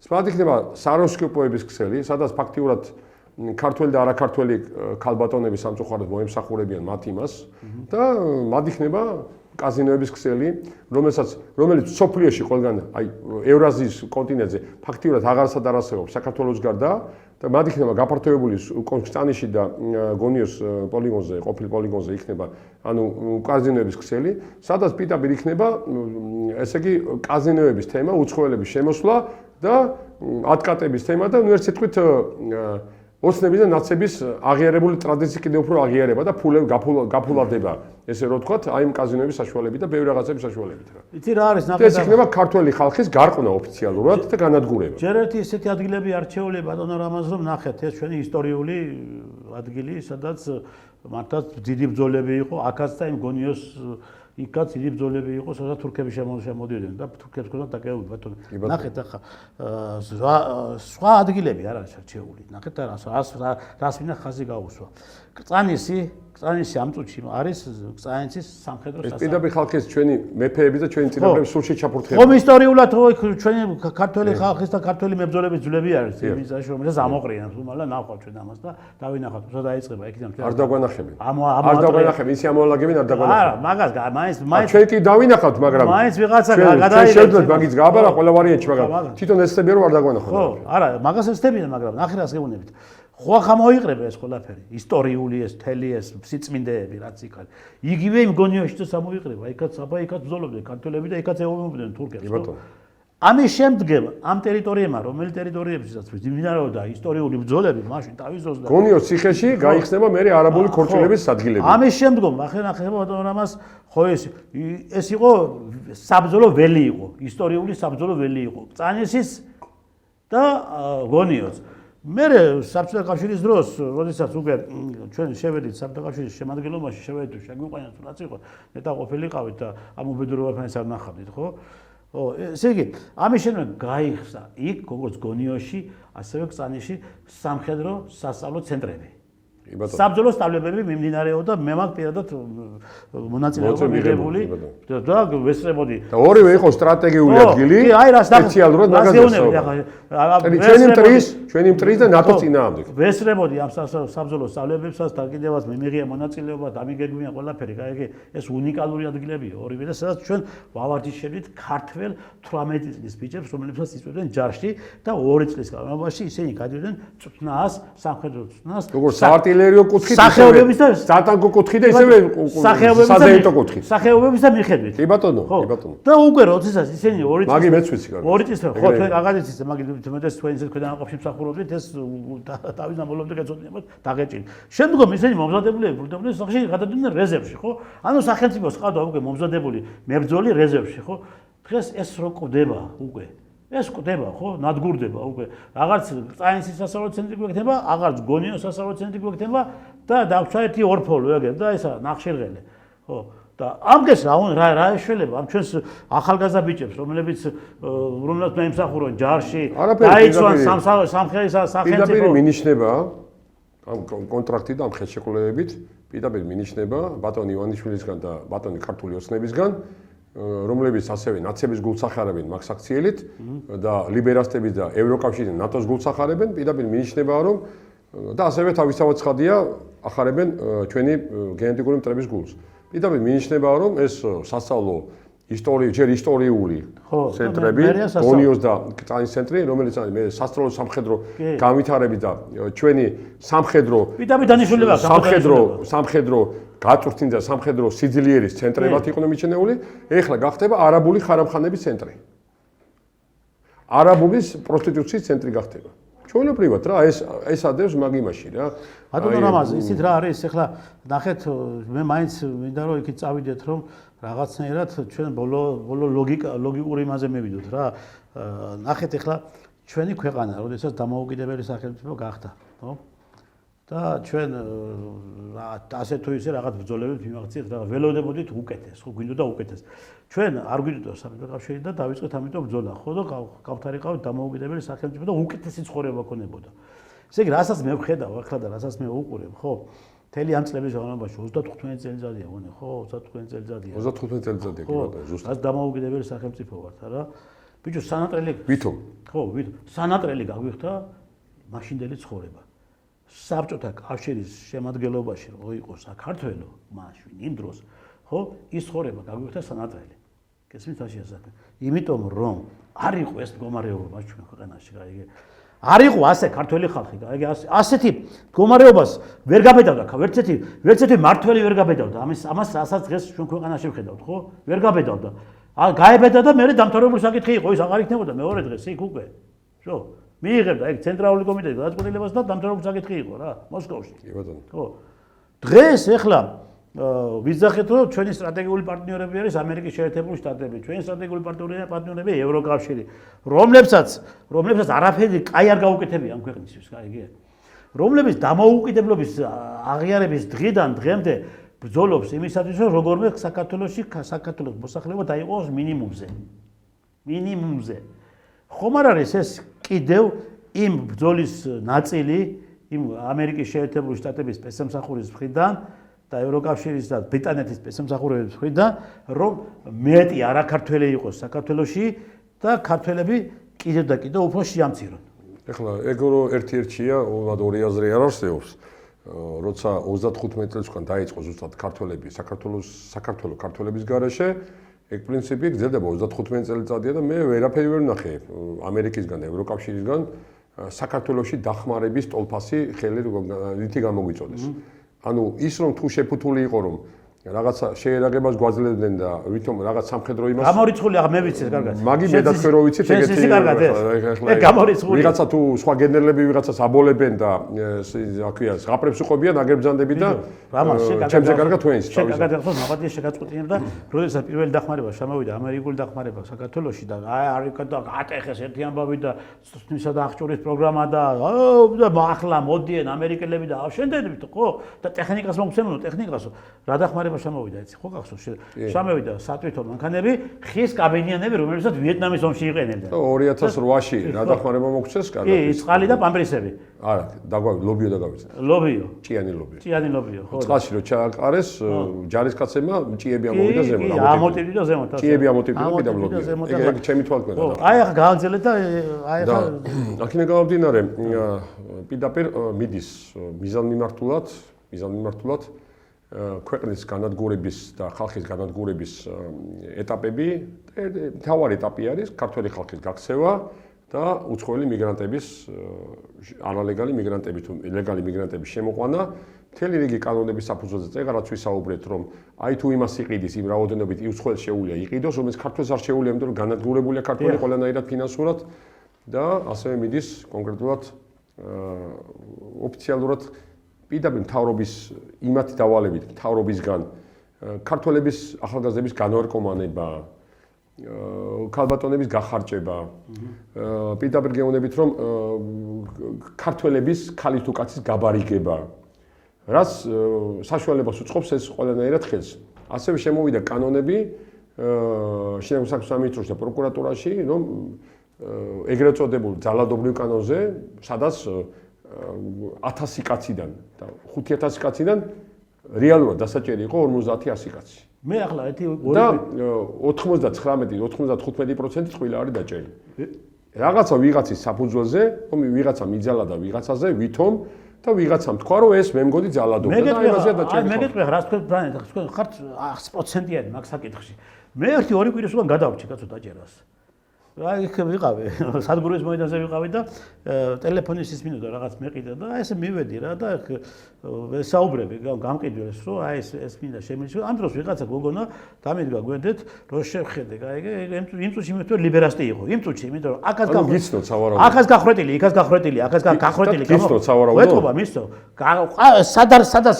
Speaker 2: სპად იქნება საროსკოპოების ქსელი, სადაც ფაქტიურად ქართველი და არაქართველი ქალბატონები სამწუხაროდ მოემსახურებიან მათ იმას და მათ იქნება კაზინოების ქსელი, რომელიც სოფლიოში ყველგან, აი ევრაზიის კონტინენტზე ფაქტიურად აღარსად არ არსებობს საქართველოს გარდა და მათ იქნება გაფართოებული კონსტანში და გონიოს პოლიგონზე, ყოფილ პოლიგონზე იქნება ანუ კაზინოების ქსელი, სადაც პირდაპირ იქნება ესე იგი კაზინოების თემა, უცხოელების შემოსვლა და ატკატების თემა და ნუ ერთ სიტყვით ოცნების და ნაცების აღიარებული ტრადიცია კიდევ უფრო აღიარება და გაფულადება, ესე რომ ვთქვათ, აი იმ კაზინოების საშუალებით და ბევრი რაღაცების საშუალებით რა.
Speaker 1: იცი რა არის
Speaker 2: ნახეთ. ეს იქნება ქართველი ხალხის გარყნა ოფიციალურად და განადგურება.
Speaker 1: ჯერ ერთი ესეთი ადგილები არჩეული ბატონო რამაზ რომ ნახეთ, ეს ჩვენი ისტორიული ადგილი, სადაც მართლაც დიდი ბრძოლები იყო, აქაც და იმ გონიოს იქაც დიდი ბრძოლები იყო, სადაც თურქები შემოდიოდნენ და თურქებს ჰქონდათ დაკავებული ბატონო. ნახეთ ახლა სხვა ადგილები არ არის არჩეული. ნახეთ რას ვინა ხაზი გაუსვა. კრწანისი ამ წუთში არის კრწანისის სამხედრო
Speaker 2: სასამართლო. ეს პირდაპირ ხალხის ჩვენი მეფეების და ჩვენი წინაპრების სულში ჩაფურთხება.
Speaker 1: ხომ ისტორიულად ჩვენი ქართველი ხალხის და ქართველი მებრძოლების ძვლები არის იმისაშრომებს ამოყრიან თუმცა ნახავთ ჩვენ ამას და დავინახავთ უბრალოდ დაიწყება იქიდან
Speaker 2: არ დაგვანახებენ.
Speaker 1: არ
Speaker 2: დაგვანახებენ, ისი ამოალაგებენ არ დაგვანახებენ.
Speaker 1: არა, მაგას მაინც
Speaker 2: ჩვენ კი დავინახავთ, მაგრამ
Speaker 1: მაინც ვიღაცა გადაიღებს.
Speaker 2: შევძლებთ მაგის გაბარა ყველა ვარიანტში, მაგრამ თვითონ ეცდებიან რომ არ დაგვანახოთ.
Speaker 1: ხო, არა, მაგას ეცდებიან, მაგრამ ნახე რას გეუბნებით. ხო ახლა მოიყრება ეს ყველაფერი, ისტორიული ეს, თელი ეს, სიწმინდეები რაც იქ არის. იგივე იმ გონიოშიც ამოიყრება, იქაც ბრძოლობდნენ ქართველები და იქაც ეუბნებოდნენ თურქებს. ამის შემდგომ ამ ტერიტორიებმა, რომელი ტერიტორიებშიც მიმდინარეობდა ისტორიული ბრძოლები, მაშინ თავის დროს და
Speaker 2: გონიოს ციხეში გაიხსნება მე არაბული ქორწილების ადგილები.
Speaker 1: ამის შემდგომ ახლა ბატონო რამას ხო ეს იყო საბრძოლო ველი იყო, ისტორიული საბრძოლო ველი იყო. წანისის და გონიოს. მე საბჭოთა კავშირის დროს, როდესაც უკვე ჩვენ შევედით საბჭოთა კავშირის შემადგენლობაში, შევედით შეგვიყვანეთ რაც იყო, მეტა ყოფილიყავით და ამ უბედურებებს არ ნახავდით, ხო? ესე იგი, ამის შემდეგ გაიხსნა იქ, როგორც გონიოში, ასევე წანიში სამხედრო სასწავლო ცენტრები. საბრძოლო სწავლებები მიმდინარეობდა, მე მაგ პირადად მონაწილეობა მიღებული და ვესწრებოდი.
Speaker 2: და ორივე იყო სტრატეგიული ადგილი, სპეციალურად მაგას ჩვენი მტრის და ნატოს წინააღმდეგ.
Speaker 1: ვესწრებოდი ამ საბრძოლო სწავლებებსაც და კიდევაც მიმიღია მონაწილეობა და მიგეგმია ყველაფერი, კაი, ეს უნიკალური ადგილებია ორივე და სადაც ჩვენ ვავარჯიშებდით ქართველ 18 წლის ბიჭებს, რომლებსაც იწვევდნენ ჯარში და 2 წლის განმავლობაში ისინი გადიოდნენ წვნას, სამხედრო წვნას.
Speaker 2: არტილერიო კუთხით, სატანკო კუთხით და ისევე საზეიტო კუთხით.
Speaker 1: სახეობების და მიხედვით.
Speaker 2: კი ბატონო, კი ბატონო.
Speaker 1: და უკვე როდესაც ისინი 2 წლის
Speaker 2: მაგი მეც ვიცი კარგად.
Speaker 1: 2 წლის ხო თქვენ გაგაცით მაგი თუმცა თქვენ ისეთ ქვედანაყოფში მსახურობდით ეს თავის ნაბოლომდე გაწოდნებათ დაგეჭირ. შემდგომ ისინი მომზადებული ბრუნდებოდნენ სახში გადადიოდნენ რეზერვში, ხო? ანუ სახელმწიფოს ყავდა უკვე მომზადებული მებრძოლი რეზერვში, ხო? დღეს ეს რო კვდება უკვე ეს კვდება, ხო? ნადგურდება უკვე. აღარც წაინსის სასწავლო ცენტრი გვექნება, აღარც გონიოს სასწავლო ცენტრი გვექნება და დავჭა ერთი ორფოლო ეგრე და ესა ნახშირღელე. ხო? და ამგეს რა ეშველება ამ ჩვენს ახალგაზრდა ბიჭებს, რომლებიც მე იმსახურონ ჯარში, დაიცვან სახელმწიფო.
Speaker 2: პირდაპირ მინიშნება ამ კონტრაქტი და ამ ხელშეკრულებებით, პირდაპირ მინიშნება ბატონი ივანიშვილისგან და ბატონი ქართული ოცნებისგან, რომლებიც ასევე ნაცების გულს ახარებენ მაგ საქციელით და ლიბერასტების და ევროკავშირის ნატოს გულს ახარებენ, პირდაპირ მინიშნება რომ და ასევე თავისთავად ცხადია ახარებენ ჩვენი გენეტიკური მტრების გულს. პირდაპირ მინიშნება რომ ეს სასწავლო ჯერ ისტორიული ცენტრები, გონიოს და წანის ცენტრი, რომელიც არის მე სასწავლო სამხედრო განვითარებით და ჩვენი სამხედრო გაწვრთნილი და სამხედრო სიძლიერის ცენტრებად იყვნენ მიჩნეული, ეხლა გახდება არაბული ხარამხანების ცენტრი. არაბულის პროსტიტუციის ცენტრი გახდება. ჩვეულებრივად რა ეს ადევს მაგ იმაში რა.
Speaker 1: ბატონო რამაზ, ისიც რა არის ეხლა ნახეთ მე მაინც მინდა რომ იქით წავიდეთ რომ რაღაცნაირად ჩვენ ბოლო ლოგიკური იმაზე მივიდოთ რა. ნახეთ ეხლა ჩვენი ქვეყანა, როდესაც დამოუკიდებელი სახელმწიფო გახდა, ხო? და ჩვენ ასე თუ ისე რაღაც ბრძოლებით მიმაღწიეთ და ველოდებოდით უკეთეს, ხო გვინდოდა უკეთეს. ჩვენ არ გვინდოდა საბჭოთა კავშირი და დავიწყეთ ამიტომ ბრძოლა, ხო და გავთარიყავით დამოუკიდებელი სახელმწიფო და უკეთესი ცხოვრება ქონებოდა. ესე იგი, რასაც მე ვხედავ ახლა და რასაც მე ვუყურებ, ხო? მთელი ამ წლების განმავლობაში 35 წელიწადია, ვონე, ხო, 35 წელიწადია.
Speaker 2: 35 წელიწადია, კი ბატონო, ზუსტად.
Speaker 1: რაც დამოუკიდებელი სახელმწიფო ვართ, არა? ბიჭო, სანატრელი.
Speaker 2: ვითომ?
Speaker 1: ხო, ვითომ. სანატრელი გაგვიხდა მაშინდელი ცხოვრება. საბჭოთა კავშირის შემადგენლობაში რო იყო საქართველო, მაშინ იმ დროს, ხო, ის ცხოვრება გაგვიხდა სანატრელი. გესმით ასე ასაკ. იმიტომ რომ არ იყო ეს მდგომარეობა ჩვენ ქვეყანაში, გაიგე. არ იყო ასე ქართველი ხალხი, გაიგე, ასეთი მდგომარეობას ვერ გაბედავდა, ვერც ერთი მართველი ვერ გაბედავდა. ამას რასაც დღეს ჩვენ ქვეყანაში ვხედავთ, ხო? ვერ გაბედავდა. გაებედა და მე დამთავრებული საკითხი იყო, ის აღარ იქნებოდა მეორე დღეს იქ უკვე. შო, მიიღებდა ეგ ცენტრალური კომიტეტი გადაწყვეტილებას და დამთავრებული საკითხი იყო რა, მოსკოვში.
Speaker 2: კი ბატონო.
Speaker 1: ხო. დღეს ეხლა ვიზახეთ რომ ჩვენი სტრატეგიული პარტნიორები არის ამერიკის შეერთებული შტატები, ჩვენი სტრატეგიული პარტნიორები ევროკავშირი, რომლებსაც არაფერი კაი არ გაუკეთებია ამ ქვეყნისთვის, გაიგე? რომლებიც დამოუკიდებლობის აღიარების დღიდან დღემდე ბრძოლობს იმისათვის, რომ როგორმე საქართველოს მოსახლეობა დაიყოს მინიმუმზე. ხომ არ არის ეს კიდევ იმ ბრძოლის ნაწილი, იმ ამერიკის შეერთებული შტატების სპეცსამსახურის მხრიდან და ევროკავშირის და ბრიტანეთის სპეცსამსახურების მხრიდან, რომ მეტი არაქართველი იყოს საქართველოში და ქართველები კიდევ და კიდევ უფრო შეამცირონ.
Speaker 2: ეხლა ეგ რო ერთ-ერთია, უბრალოდ ორი აზრი არ არსებობს. როცა 35 წელს უკან დაიწყო ზუსტად ქართველების გარეშე, ეგ პრინციპი გრძელდება 35 წელიწადია და მე ვერაფერი ვერ ვნახე ამერიკისგან, ევროკავშირისგან საქართველოში დახმარების ტოლფასი ხელი რითი გამოგვიწოდეს. ანუ ის რომ თუ შეფუთული იყო რომ რაღაცა შეერაგებას გვაძლევდნენ და ვითომ რაღაც სამხედრო იმას
Speaker 1: გამორიცხული აღ მე ვიცი კარგად.
Speaker 2: მაგი მე და თქვენ რო ვიცით
Speaker 1: ეგეთი ისე კარგად ეს გამორიცხული
Speaker 2: ვიღაცა თუ სხვა გენერლები ვიღაცას აბოლებენ და აქვია ზღაპრებს უყობიან აგერბზანდები და ჩემზე კარგად თქვენს თავის
Speaker 1: კარგად ახსოვს მაღალია შეგაწყვეტინა და როდესაც პირველი დახმარება შემოვიდა ამერიკული დახმარება საქართველოში და არიკა და ატეხეს ერთი ამბავი და თვისა და აღჭურის პროგრამა და ახლა მოდიან ამერიკელები და ავშენდებით ხო და ტექნიკას მოგცემნო ტექნიკასო რა დახმარება შემოვიდა იცი ხო გახსოვს შემოვიდა სატვირთო მანქანები ხის კაბინიანები რომელსაც ვიეტნამის ომში იყენებდნენ
Speaker 2: 2008-ში რა დახმარება მოგცეს კარგად
Speaker 1: კი წყალი და პამპრისები
Speaker 2: არა დაგვავი ლობიო და გავიცეთ
Speaker 1: ლობიო
Speaker 2: ჭიანი ლობიო
Speaker 1: ჭიანი ლობიო ხო
Speaker 2: წყალში რო ჩააყარეს ჯარისკაცებმა ჭიები ამოვიდა ზემოთ
Speaker 1: ამოტივდა ზემოთ
Speaker 2: ჭიები ამოტივდა კიდევ ლობიო ეგ ჩემი თვალყნა
Speaker 1: ხო აი ახლა გააგზელეთ და აი ახლა
Speaker 2: აქ გამომდინარე პირდაპირ მიდის მიზანმიმართულად ქვეყნის განადგურების და ხალხის განადგურების ეტაპები მთავარი ეტაპი არის ქართველი ხალხის გაქცევა და უცხოელი მიგრანტების ანალეგალი მიგრანტების თუ ლეგალი მიგრანტების შემოყვანა მთელი რიგი კანონების საფუძველზე წეგა რაც ვისაუბრეთ რომ აი თუ იმას იყიდის იმ რაოდენობით უცხოელს შეუძლია იყიდოს რომელიც ქართველს არ შეუძლია იმიტომ რომ განადგურებულია ქართველი ყველანაირად ფინანსურად და ასევე მიდის კონკრეტულად ოფიციალურად პირდაპირ მთავრობის იმათი დავალებით მთავრობისგან ქართველების ახალგაზრდების განვარკომანება ქალბატონების გახარჭება პირდაპირ გეუბნებით რომ ქართველების ქალის თუ კაცის გაბარიგება რაც საშუალებას უწყობს ეს ყველანაირად ხელს ასევე შემოვიდა კანონები შინაგან საქმეთა სამინისტროში და პროკურატურაში რომ ეგრეთ წოდებულ ძალადობრივ კანონზე სადაც 1000 კაციდან და 5000 კაციდან რეალურად დასაჭერი იყო 50-100 კაცი.
Speaker 1: მე ახლა ერთი
Speaker 2: და 99-95% წყვილა არის დაჭერილი. რაღაცა ვიღაცის საფუძველზე, რომ ვიღაცა მიძალა და ვიღაცაზე ვითომ და ვიღაცამ თქვა რომ ეს მე მგონი ძალადობდა და იმაზეა დაჭერილი.
Speaker 1: მე გეტყვი რა თქვენ ხართ 100%-იანი მაგ საკითხში. მე ერთი ორი კვირის უკან გადავრჩი კაცო დაჭერას. აი იქ ვიყავი, სადგურის მოედანზე ვიყავი და ტელეფონის ისმინოდა რაღაც მეყიდა და აი ესე მივედი რა და საუბრები გამყიდველს რომ აი ეს მინდა შემიძლია ამ დროს ვიღაცა გოგონა დამიდგა გვერდეთ რომ შევხედე აი იმ წუთში მე თვითონ ლიბერასტი იყო იმ წუთში იმიტომ რომ აქაც გახრეტილი იქაც გახრეტილი აქაც გახრეტილი ვეთქობა მისო სადაც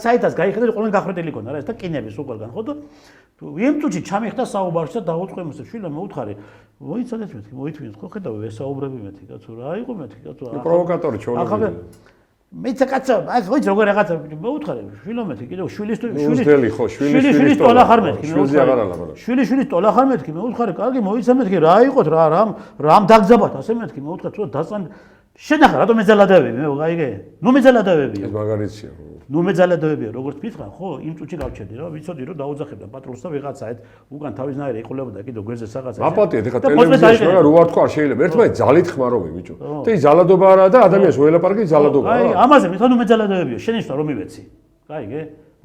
Speaker 1: საიტას გაიხედე ყველგან გახრეტილი ქონდა რა ეს და კინების უყურგან ხო და იმ წუთში ჩამიხდა საუბარში და დაუწყე მოსე შვილო მეუთხარი მოიცადეთ მეთქი მოითმინეთ ხო ხედავ ვესაუბრები მეთქი კაცო რა იყო მეთქი კაცო
Speaker 2: პროვოკატორი ჩაოლები
Speaker 1: მეც კაცო აი ხო იცი როგორ რაღაცა მოუთხარი შვილო მეთქი კიდევ შვილის ტოლა ხარ მეთქი შვილის ტოლა ხარ მეთქი მეუთხარი კარგი მოიცა მეთქი რა იყოთ რამ დაგძაბათ ასე მეთქი მეუთხარი თუ დაწან შენახა რატომ მეძალადავები მე გაიგე ნუ მეძალადავებია
Speaker 2: ეს მაგარიცია
Speaker 1: ნუ მეძალადავებია როგორც მითხრა ხო იმ წუთში გავჩერდი რა ვიცოდი რომ დაუძახებდა პატრონს და ვიღაცა այդ უკან თავისნაირი იყულებოდა კიდე გვერდზე რაღაცა
Speaker 2: აპატიეთ ეხა ტელევიზიაში რო არ თქვა შეიძლება ერთმანეთს ძალით ხმარობი ბიჭო და ის ძალადობა არაა და ადამიანს უელაპარაკი ძალადობაა
Speaker 1: აი ამაზე მithon ნუ მეძალადავებიო შენიშნა რომ მივეცი გაიგე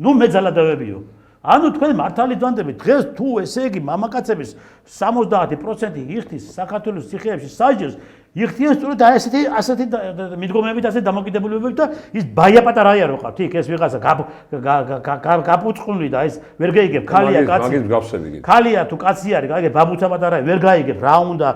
Speaker 1: ნუ მეძალადავებიო ანუ თქვენ მართალი დვანდებით დღეს თუ ესე იგი მამაკაცების 70% იხდის საქართველოს ციხეებში საჯელს იხდიან სწორედ ასეთი მიდგომებით ასე დამოკიდებულებებით და ის ბაია პატარაა რო ყავთ იქ ეს ვიღაცა გაპუწყუნდი და ეს ვერ გაიგებ ქალია კაცი
Speaker 2: მაგის გავსები კიდე
Speaker 1: ქალია თუ კაცი არის გაიგე ბაბუცა პატარაა ვერ გაიგებ რა უნდა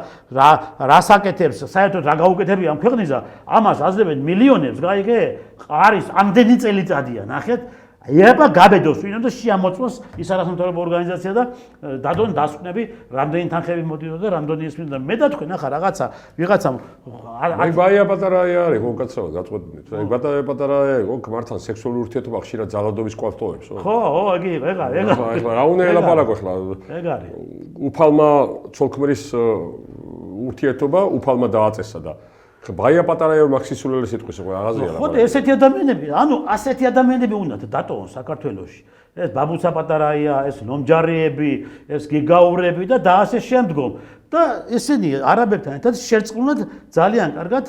Speaker 1: რა საკეთებს საერთოდ რა გაუკეთებია ამ ქვეყნისა ამას აძლევენ მილიონებს გაიგე არის ამდენი წელიწადია ნახეთ ება გაბედოს ვინმე და შეამოწმოს ის არასამთავრობო ორგანიზაცია და დადონ დასკვნები რამდენი თანხები მოდიოდა და რამდენი ისმინდა მე და თქვენ ახლა რაღაცა ვიღაცამ
Speaker 2: აი ბაია პატარაა არის ხო კაცო გაწყვეტნით აი ბაია პატარაა იყო ქმართან სექსუალური ურთიერთობა ხშირად ძალადობის კვალტოვებს
Speaker 1: ხო ეგ
Speaker 2: ახლა რა უნდა ელაპარაკო ახლა
Speaker 1: ეგ არის
Speaker 2: უფალმა ცოლქმრის ურთიერთობა უფალმა დააწესა და ბაია პატარაა მაქსისულელი სიტყვის ხო რაღაცია რა
Speaker 1: ხო ესეთი ადამიანები ანუ ასეთი ადამიანები უნდათ დატოვონ საქართველოში ეს ბაბუცა პატარაა ეს ნომჯარიები ეს გიგაურები და ასე შემდგომ და ესენი არაბებთან ერთად შერწყმულად ძალიან კარგად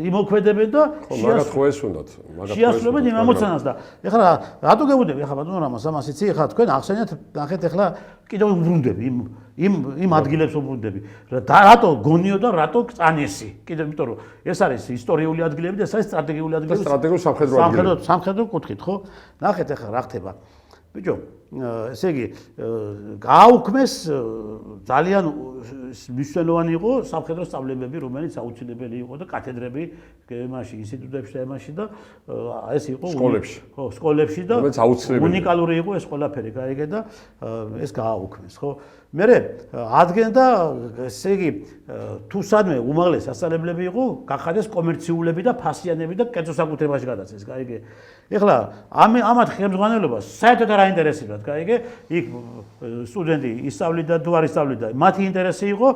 Speaker 1: იმოქმედებენ და
Speaker 2: მაგათ ხო ეს უნდათ
Speaker 1: შეასრულებენ იმ ამოცანას და ეხლა რატო გეუბნები ეხლა ბატონო რამას ამას იცი ეხლა თქვენ ახსენეთ ნახეთ ეხლა კიდევ უბრუნდები იმ ადგილებს უბრუნდები რატო გონიო და რატო წანესი კიდევ იმიტომ რომ ეს არის ისტორიული ადგილები და ეს არის სტრატეგიული ადგილები
Speaker 2: სტრატეგიული სამხედრო ადგილები
Speaker 1: სამხედრო კუთხით ხო ნახეთ ეხლა რა ხდება ბიჭო, ესე იგი, გააუქმეს ძალიან მნიშვნელოვანი იყო სამხედრო სწავლებები, რომელიც აუცილებელი იყო და კათედრები მაშინ ინსტიტუტებში და იმაში და ეს იყო
Speaker 2: სკოლებში.
Speaker 1: ხო, სკოლებში და
Speaker 2: რომელიც აუცილებელი.
Speaker 1: უნიკალური იყო ეს ყველაფერი, გაიგე და ეს გააუქმეს, ხო? მერე ადგენდა, ესე იგი, თუ სადმე უმაღლესი სასწავლებლები იყო, გახადეს კომერციულები და ფასიანები და კერძო საკუთრებაში გადაცეს, გაიგე? ეხლა ამათ ხელმძღვანელობას საერთოდ არ აინტერესებდათ, გაიგე? იქ სტუდენტი ისწავლიდა თუ არ ისწავლიდა, მათი ინტერესი იყო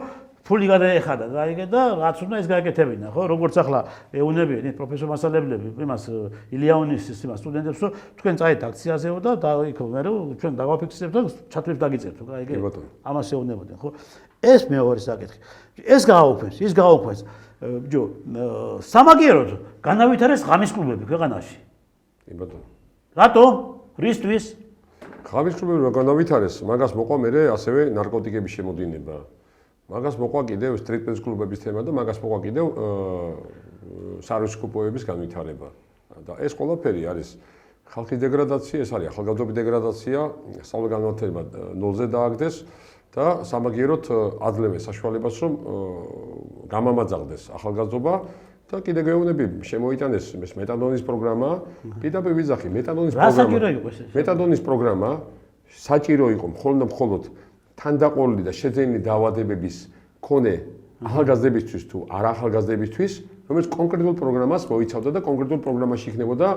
Speaker 1: ფული გადაეხადა, გაიგე და რაც უნდა ეს გააკეთებინა, ხო? როგორც ახლა ეუნებიან პროფესორ მასწავლებლები იმას ილიაონის იმას სტუდენტებს, რომ თქვენ წაით აქციაზეო და იქ მე ჩვენ დავაფიქსირებთ და ჩათვლით დაგიწერთ, გაიგე? ამას ეუნებოდნენ, ხო? ეს მეორე საკითხი. ეს გააუქმეს, ის გააუქმეს. ბიჭო, სამაგიეროდ განავითარეს ღამის კლუბები ქვეყანაში. რატო? რისთვის?
Speaker 2: ღამის კლუბები განავითარეს, მაგას მოყვა მე ასევე ნარკოტიკების შემოდინება. მაგას მოყვა კიდევ სტრიპტიზ კლუბების თემა და მაგას მოყვა კიდევ სარისკოპოების განვითარება. და ეს ყველაფერი არის ხალხის დეგრადაცია, ეს არის ახალგაზრდობის დეგრადაცია, სწავლა განმავლობა ნულზე დააგდეს და სამაგიეროდ აძლევენ საშუალებას, რომ გამამაძაღდეს ახალგაზრდობა და კიდე გეუბნები შემოიტანეს მეტადონის პროგრამა, პირდაპირ ვიძახი მეტადონის პროგრამა. მეტადონის პროგრამა საჭირო იყო მხოლოდ თანდაყოლილი და შეძენილი დაავადებების მქონე ახალგაზრდებისთვის თუ არა ახალგაზრდებისთვის, რომელიც კონკრეტულ პროგრამას მოიცავდა და კონკრეტულ პროგრამაში იქნებოდა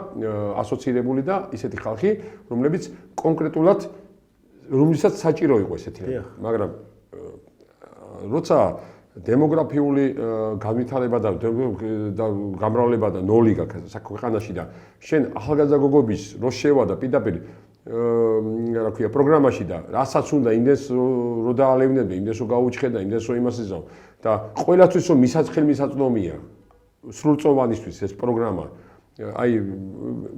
Speaker 2: ასოცირებული და ისეთი ხალხი, რომლებიც კონკრეტულად რომლითაც საჭირო იყო ესეთი. მაგრამ როცა დემოგრაფიული განვითარება და გამრავლება და ნოლი გაქვს ქვეყანაში და შენ ახალგაზრდა გოგობის რო შევა და პირდაპირ რა ქვია პროგრამაში და რასაც უნდა იმდეს რო დაალევნებდე, იმდეს რო გაუჩხედა, იმდეს რო იმას იზავ და ყველასთვის რომ მისაწვდომია სრულწლოვანისთვის ეს პროგრამა. აი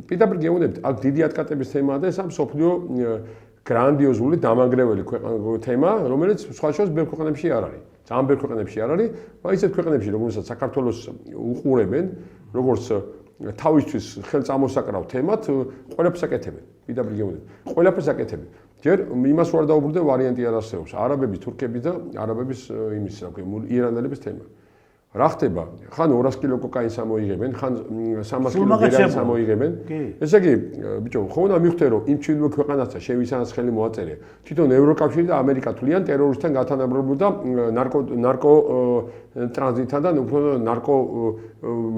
Speaker 2: პირდაპირ გეუბნებთ, აქ დიდი ატკატების თემაა და ეს ამ სოფლიო გრანდიოზული დამანგრეველი თემა, რომელიც სხვა შორის ბევრ ქვეყნებში არ არის. ძალიან ბევრ ქვეყნებში არ არის, მაგრამ ისეთ ქვეყნებში, რომელსაც საქართველოს უყურებენ, როგორც თავისთვის ხელწამოსაკრავ თემად, ყველაფერს აკეთებენ. პირდაპირ გეუბნები, ყველაფერს აკეთებენ. ჯერ იმას ვარ დაუბრუნდე ვარიანტი არ არსებობს. არაბების, თურქების და არაბების იმის, რა ქვია, ირანელების თემა. რა ხდება? ხან 200 კილო კოკაინს ამოიღებენ, ხან 300 კილო გერანს ამოიღებენ. ესე იგი, ბიჭო, ხო უნდა მივხვდე, რომ იმ ჩინურ ქვეყანასა შევისანას ხელი მოაწერე. თვითონ ევროკავშირი და ამერიკა თვლიან ტერორისტთან გათანაბრებულ და ნარკო ტრანზიტთან და უფრო ნარკო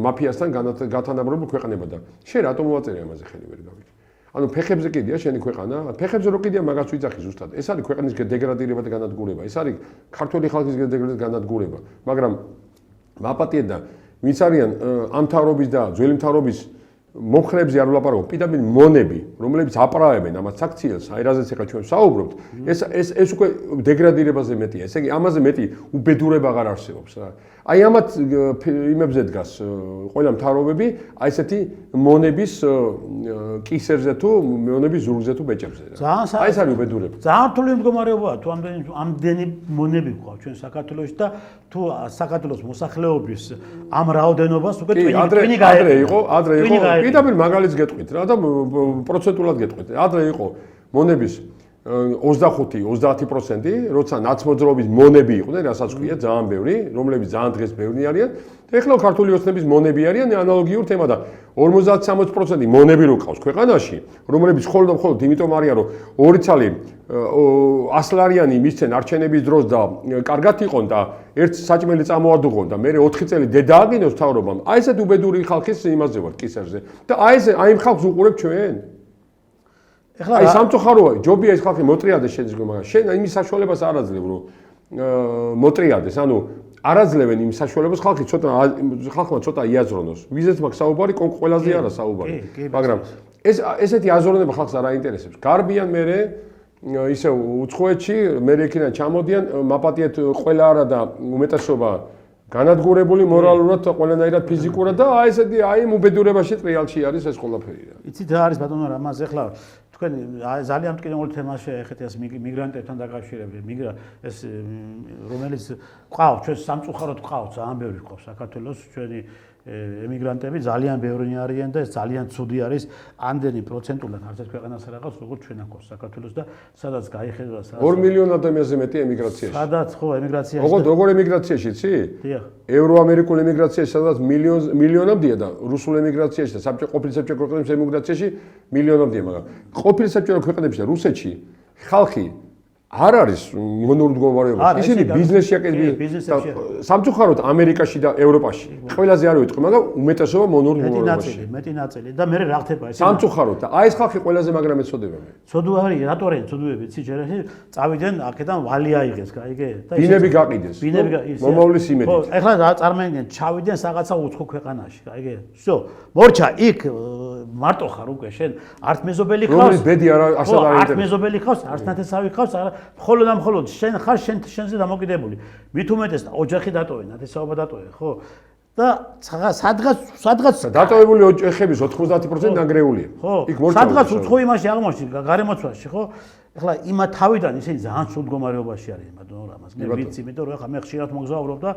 Speaker 2: მაფიასთან გათანაბრებულ ქვეყნებად და შენ რატომ მოაწერე ამაზე ხელი ვერ გავიგე? ანუ ფეხებზე კიდია შენი ქვეყანა? ფეხებზე რო კიდია მაგას ვიძახი ზუსტად. ეს არის ქვეყნის დეგრადირება და განადგურება. ეს არის ქართული ხალხის დეგრადირება და განადგურება. მაგრამ მაპატიე და ვინც არიან ამ მთავრობის და ძველი მთავრობის მომხრეებზე არ ვლაპარაკობ, პირდაპირ მონები, რომლებიც აპრავებენ ამას აქციელს, აი რაზეც ახლა ჩვენ ვსაუბრობთ, ეს უკვე დეგრადირებაზე მეტია. ესე იგი, ამაზე მეტი უბედურება აღარ არსებობს რა. აი ამათ იმებზე დგას ყველა მთავრობები, აი ესეთი მონების კისერზე თუ მონების ზურგზე თუ ბეჭებზე რა. აი ეს არის უბედურება.
Speaker 1: ძალიან რთული მდგომარეობაა თუ ამდენი მონები გვყავს ჩვენ საქართველოში და თუ საქართველოს მოსახლეობის ამ რაოდენობას უკვე ტვინი
Speaker 2: ადრე იყო პირდაპირ მაგალითს გეტყვით რა და პროცენტულად გეტყვით. ადრე იყო მონების 25-30%, როცა ნაცმოძრაობის მონები იყვნენ, რასაც ქვია ძალიან ბევრი, რომლებიც ძალიან დღეს ბევრი არიან. და ეხლა ქართული ოცნების მონები არიან ანალოგიურ თემა და 50-60% მონები რო ყავს ქვეყანაში, რომლებიც მხოლოდ იმიტომ არიან, რომ ორი ცალი 100 ლარიანი მისცენ არჩევნების დროს და კარგად იყონ და ერთ საჭმელი წამოადუღონ და მე 4 წელი დედა აგინოს თავრობამ. აი ესეთ უბედური ხალხის იმაზე ვარ კისერზე. და აი ამ ხალხს უყურებ ჩვენ. აი სამწუხაროა, ჯობია ეს ხალხი მოტრიადეს შეიძლება, მაგრამ შენ იმის საშუალებას არ აძლევ, რომ მოტრიადეს, ანუ არ აძლევენ იმ საშუალებას ხალხმა ცოტა იაზრონოს. ვიზეც მაქვს საუბარი, ყველაზე არა საუბარი. მაგრამ ესეთი აზროვნება ხალხს არ აინტერესებს. გარბიან მერე ისე უცხოეთში, მერე იქიდან ჩამოდიან, მაპატიეთ ყველა არა და უმეტესობა განადგურებული მორალურად, ყველანაირად ფიზიკურად და აი ესეთი აი იმ უბედურებაში ტრიალში არის ეს ყველაფერი რა.
Speaker 1: იცით რა არის ბატონო რა მას ახლა თქვენ ძალიან მტკივნეული თემაა შეეხეთ ეს მიგრანტებთან დაკავშირებით. რომელიც ყავს ჩვენ სამწუხაროდ ყავს ძალიან ბევრი ყავს საქართველოს ჩვენი ემიგრანტები ძალიან ბევრი არიან და ეს ძალიან ცუდი არის ამდენი პროცენტულად არც ერთ ქვეყანას არ აქვს როგორც ჩვენ აქვს საქართველოს და სადაც გაიხედა
Speaker 2: 2 მილიონ ადამიანზე მეტი ემიგრაციაში.
Speaker 1: სადაც ხო ემიგრაციაში.
Speaker 2: როგორ ემიგრაციაში, იცი?
Speaker 1: დიახ.
Speaker 2: ევროამერიკულ ემიგრაციაში სადაც მილიონამდეა და რუსულ ემიგრაციაში და ყოფილი საბჭოთა ქვეყნების ემიგრაციაში მილიონამდეა, მაგრამ ყოფილი საბჭოთა ქვეყნებში და რუსეთში ხალხი არ არის მონურ მდგომარეობაში. ისინი ბიზნესში აკეთებენ. სამწუხაროდ ამერიკაში და ევროპაში ყველაზე არ ვიტყვი, მაგრამ უმეტესობა მონურ მდგომარეობაში.
Speaker 1: მეტი ნაწილი და მე რა ხდება ეს?
Speaker 2: სამწუხაროდ და აი ეს ხალხი ყველაზე მაგრამ ეცოდება მე.
Speaker 1: ცოდვა არის, რატო არის ცოდვები, იცი, ჯერახი წავიდნენ აქედან ვალი აიღეს, გაიგე? და
Speaker 2: ბინები გაყიდეს. მომავლის იმედით.
Speaker 1: ხო, ეხლა წარმოიდგინე, ჩავიდნენ რაღაცა უცხო ქვეყანაში, გაიგე? всё, მორჩა იქ მარტო ხარ უკვე შენ, არც მეზობელი ხავს.
Speaker 2: რომლის ბედი არასად არ
Speaker 1: არც მეზობელი ხავს, არც ნათესავი ხავს, მხოლოდ და მხოლოდ შენ ხარ შენზე დამოკიდებული. მით უმეტეს ოჯახი დატოვე, ნათესაობა დატოვე, ხო? და სადღაც
Speaker 2: დატოვებული ოჯახების 90% ნანგრეულია.
Speaker 1: იქ მორჩა. სადღაც უცხო იმაში აღმოჩნდა, გარემოცვაში, ხო? ეხლა იმა თავიდან ისინი ძალიან სულ მდგომარეობაში არის ბატონო რამას. მე ვიცი, იმიტომ რომ ეხლა მე ხშირად მოგზაურობ და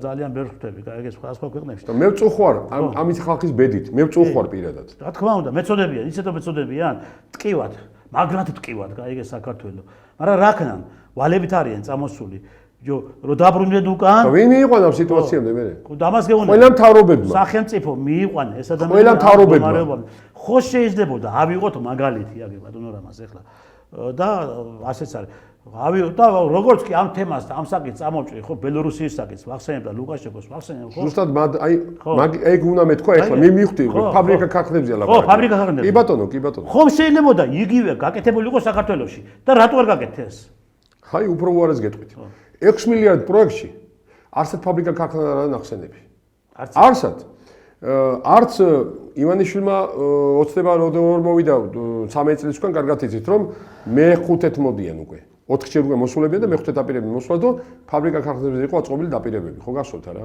Speaker 1: ძალიან ბევრს ხვდები, გაიგე სხვა ქვეყნებში.
Speaker 2: და მე ვწუხვარ ამით ხალხის ბედით, მე ვწუხვარ პირადად.
Speaker 1: რა თქმა უნდა, მეწოდებიან, ისეთო მეწოდებიან, ტკივად, მაგრად ტკივად, გაიგე საქართველო. მაგრამ რა ქნან, ვალებით არიან წამოსული. რომ დაბრუნდნენ უკან.
Speaker 2: ვინ მიიყვანა ამ სიტუაციამდე მე?
Speaker 1: დამას გეუბნები.
Speaker 2: ყველა მთავრობებმა.
Speaker 1: სახელმწიფო მიიყვანა ეს ადამიანი.
Speaker 2: ყველა მთავრობებმა.
Speaker 1: ხო შეიძლებოდა ავიღოთ მაგალითი, აგე ბატონო რამას ეხლა. და ასეც არის. ავიღოთ და როგორც კი ამ თემას და ამ საკითხს წამოვჭრი, ხო, ბელორუსიის საკითხს ვახსენებ და ლუკაშენკოს ვახსენებ, ხო?
Speaker 2: ზუსტად აი ეგ უნდა მეთქვა ეხლა მე მივხვდი ფაბრიკა ქარხნებზია ლაპარაკი.
Speaker 1: ხო, ფაბრიკა ქარხნებზე.
Speaker 2: კი ბატონო, კი ბატონო.
Speaker 1: ხომ შეიძლებოდა იგივე გაკეთებული იყოს საქართველოში და რატო არ გაკეთეს?
Speaker 2: აი უფრო უარეს გეტყვით. 6 მილიარდ პროექტში არსად ფაბრიკა ქარხანა არ ნახსენები. არსად. არც ივანიშვილმა ოცნება როდეურ მოვიდა 13 წლის უკან კარგად იცით რომ მე-5-ეთ მოდიან უკვე. 4-ჯერ უკვე მოსულებიან და მე-5-ეთ დაპირებები მოსვლას და ფაბრიკა ქარხნებზე იყო აწყობილი დაპირებები, ხო გახსოვთ რა?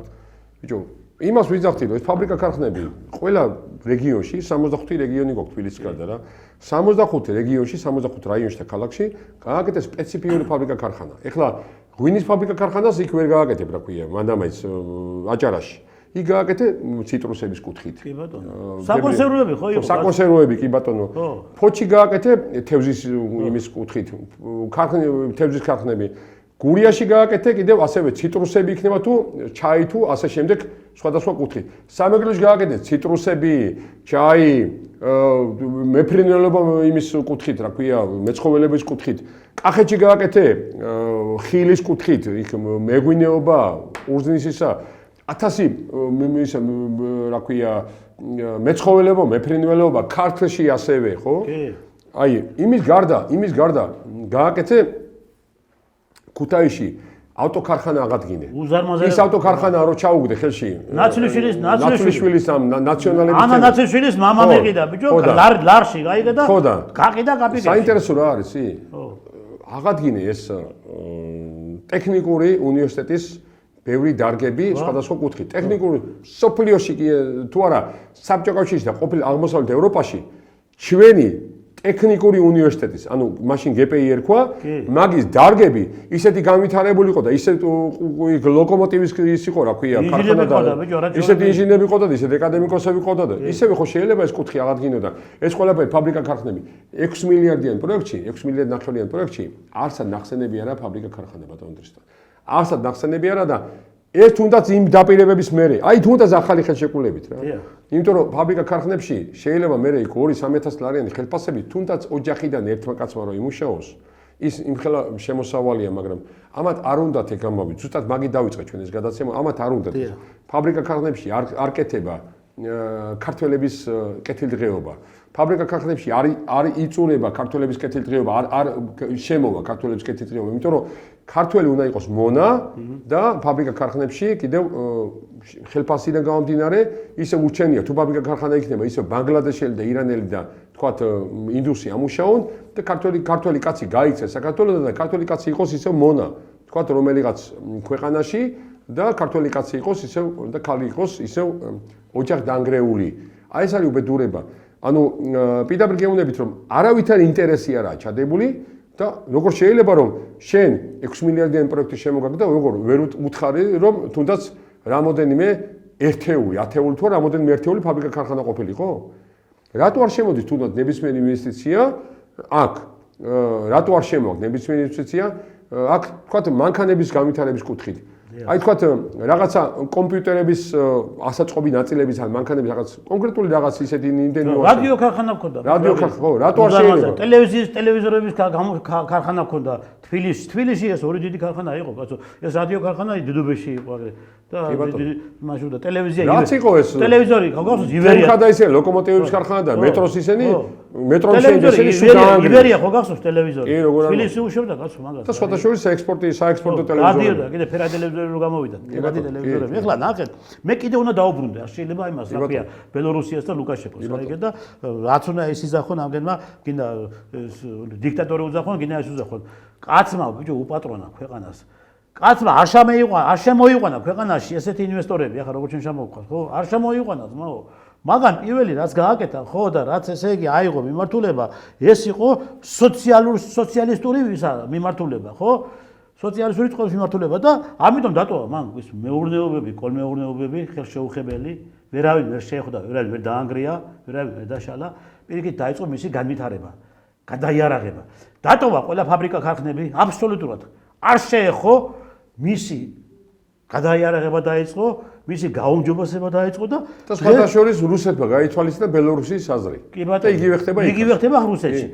Speaker 2: ბიჭო, იმას ვიძახთი რომ ეს ფაბრიკა ქარხნები ყველა რეგიონში 65 რეგიონი გვაქვს თბილისის გარდა რა. 65 რეგიონში, 65 რაიონში და ქალაქში გააკეთეს სპეციფიური ფაბრიკა ქარხანა. ეხლა ღვინის ფაბრიკა ქარხანას იქ ვერ გააკეთებ, რა ქვია, მანდამაის აჭარაში. იქ გააკეთე ციტრუსების კუთხით.
Speaker 1: კი ბატონო. საკონსერვები ხო იყო?
Speaker 2: საკონსერვები კი ბატონო. ფოჩი გააკეთე თევზის იმის კუთხით. თევზის ქარხნები. გურიაში გააკეთე კიდევ ასევე ციტრუსები იქნება თუ ჩაი თუ ასე შემდეგ სხვადასხვა კუთხით. სამეგრელოში გააკეთე ციტრუსები, ჩაი, მეფრინველობა იმის კუთხით, რა ქვია, მეცხოველების კუთხით. კახეთში გააკეთე ხილის კუთხით, იქ მეღვინეობა, ურძნის ისა 1000 ის რა ქვია მეცხოველეობა, მეფრინველობა, ქართლში ასევე, ხო? კი. აი, იმის გარდა გააკეთე ქუთაისში ავტოქარხანა აღადგინე. ის ავტოქარხანა რო ჩაუგდე ხელში. ნაცვლიშვილის ამ ნაციონალების
Speaker 1: ანა ნაცვლიშვილის მამა მეყიდა, ბიჭო, ლარში გაიგე და გაყიდა კაპიკებში.
Speaker 2: საინტერესო რა არის, ი? აღადგინე ეს ტექნიკური უნივერსიტეტის ბევრი დარგები სხვადასხვა კუთხით. ტექნიკური სოფლიოში თუ არა საბჭოთა კავშირში და ყოფილ აღმოსავლეთ ევროპაში ჩვენი ტექნიკური უნივერსიტეტის, ანუ მაშინ GPI ერქვა, მაგის დარგები ისეთი განვითარებული იყო და ისეთ ლოკომოტივის ის იყო, რა ქვია, ქარხანა და ისეთი ინჟინერები ყოდა და ისეთი აკადემიკოსები ყოდა და ისევე ხო შეიძლება ეს კუთხე აღადგინოდა. ეს ყველაფერი ფაბრიკა ქარხნები 6 მილიარდიან პროექტში, 6 მილიარდ ნახევრიან პროექტში არსად ნახსენები არა ფაბრიკა ქარხანა ბატონო დრისტა. არსად ნახსენები არა და ეს თუნდაც იმ დაპირებების მერე, აი თუნდაც ახალი ხელშეკრულებით რა. იმიტომ რომ ფაბრიკა ქარხნებში შეიძლება მერე იქ 2-3000 ლარიანი ხელფასები თუნდაც ოჯახიდან ერთმა კაცმა რომ იმუშაოს, ის იმხელა შემოსავალია, მაგრამ ამათ არ უნდათ ეგ გამოვიდეთ. ზუსტად მაგით დავიწყე ჩვენ ეს გადაცემა, ამათ არ უნდათ. ფაბრიკა ქარხნებში არ კეთება ქართველების კეთილდღეობა. ფაბრიკა ქარხნებში არ იწურება ქართველების კეთილდღეობა, არ შემოვა ქართველების კეთილდღეობა, იმიტომ რომ ქართველი უნდა იყოს მონა და ფაბრიკა ქარხნებში კიდევ ხელფასიდან გამომდინარე ისე ურჩენია თუ ფაბრიკა ქარხანა იქნება ისე ბანგლადეშელი და ირანელი და თქვათ ინდუსი ამუშაონ და ქართველი კაცი გაიქცეს საქართველოსთან და ქართველი კაცი იყოს ისე მონა თქვათ რომელიღაც ქვეყანაში და ქართველი კაცი იყოს ისე და ქალი იყოს ისე ოჯახ დანგრეული. აი ეს არის უბედურება. ანუ პირდაპირ გეუბნებით რომ არავითარ ინტერესი არაა ჩადებული და როგორ შეიძლება რომ შენ 6 მილიარდიან პროექტი შემოგაგდა და როგორ ვერ უთხარი რომ თუნდაც რამოდენიმე ერთეული, ათეული თუ რამოდენიმე ერთეული ფაბრიკა ქარხანა ყოფილიყო? რატო არ შემოდის თუნდაც ნებისმიერი ინვესტიცია აქ? რატო არ შემოაქვს ნებისმიერი ინვესტიცია აქ თქვათ მანქანების განვითარების კუთხით? აი თქვათ რაღაცა კომპიუტერების ასაწყობი ნაწილების ან მანქანების რაღაც კონკრეტული რაღაც ისეთი იმდენი
Speaker 1: რადიო ქარხანა მქონდა.
Speaker 2: რადიო ქარხანა, ხო, რატო არ შეიძლება?
Speaker 1: ტელევიზორების ქარხანა მქონდა თბილისში ეს ორი დიდი ქარხანა იყო, კაცო. ეს რადიო ქარხანა დიდუბეში იყო და მაშინ და ტელევიზია
Speaker 2: რაც იყო ეს
Speaker 1: ტელევიზორი, გახსოვს ივერია.
Speaker 2: ხა და ისე ლოკომოტივების ქარხანა და მეტროს ისენი მეტროს ისენი
Speaker 1: სულ ივერია ხო გახსოვს ტელევიზორი. თბილისში უშვებდა კაცო მაგას.
Speaker 2: და სხვათა შორის საექსპორტო ტელევიზორი.
Speaker 1: რადიო და კიდე ფერადი ტელევიზორი რო გამოვიდა. ფერადი ტელევიზორები. ეხლა ნახეთ, მე კიდე უნდა დაუბრუნდე, არ შეიძლება იმას რაფია ბელორუსიას და ლუკაშენკოს აიგე და რაც უნდა ის იზახონ ამგენმა, გინდა დიქტატორი უძახონ, გინდა ეს უძახონ. კაცმა ბიჭო უპატრონა ქვეყანას. კაცმა არ შემოიყვანა ქვეყანაში ესეთი ინვესტორები, ახლა როგორც ჩვენ შემოვყვათ, ხო? არ შემოიყვანა ძმაო. მაგრამ პირველი რაც გააკეთა, ხო და რაც ესე იგი აიღო მიმართულება, ეს იყო სოციალისტური მიმართულება, ხო? სოციალისტური წყობის მიმართულება და ამიტომ დატოვა მან ის მეურნეობები, კოლმეურნეობები, ხელშეუხებელი, ვერავინ ვერ შეხვდა, ვერავინ ვერ დაანგრია, ვერავინ ვერ დაშალა, პირიქით დაიწყო მისი განვითარება, გადაიარაღება. დატოვა ყველა ფაბრიკა ქარხნები, აბსოლუტურად არ შეეხო მისი გადაიარაღება დაიწყო, მისი გაუმჯობესება დაიწყო და
Speaker 2: სხვათა შორის რუსეთმა გაითვალისწინა ბელორუსიის საზრი. და იგივე ხდება
Speaker 1: რუსეთში.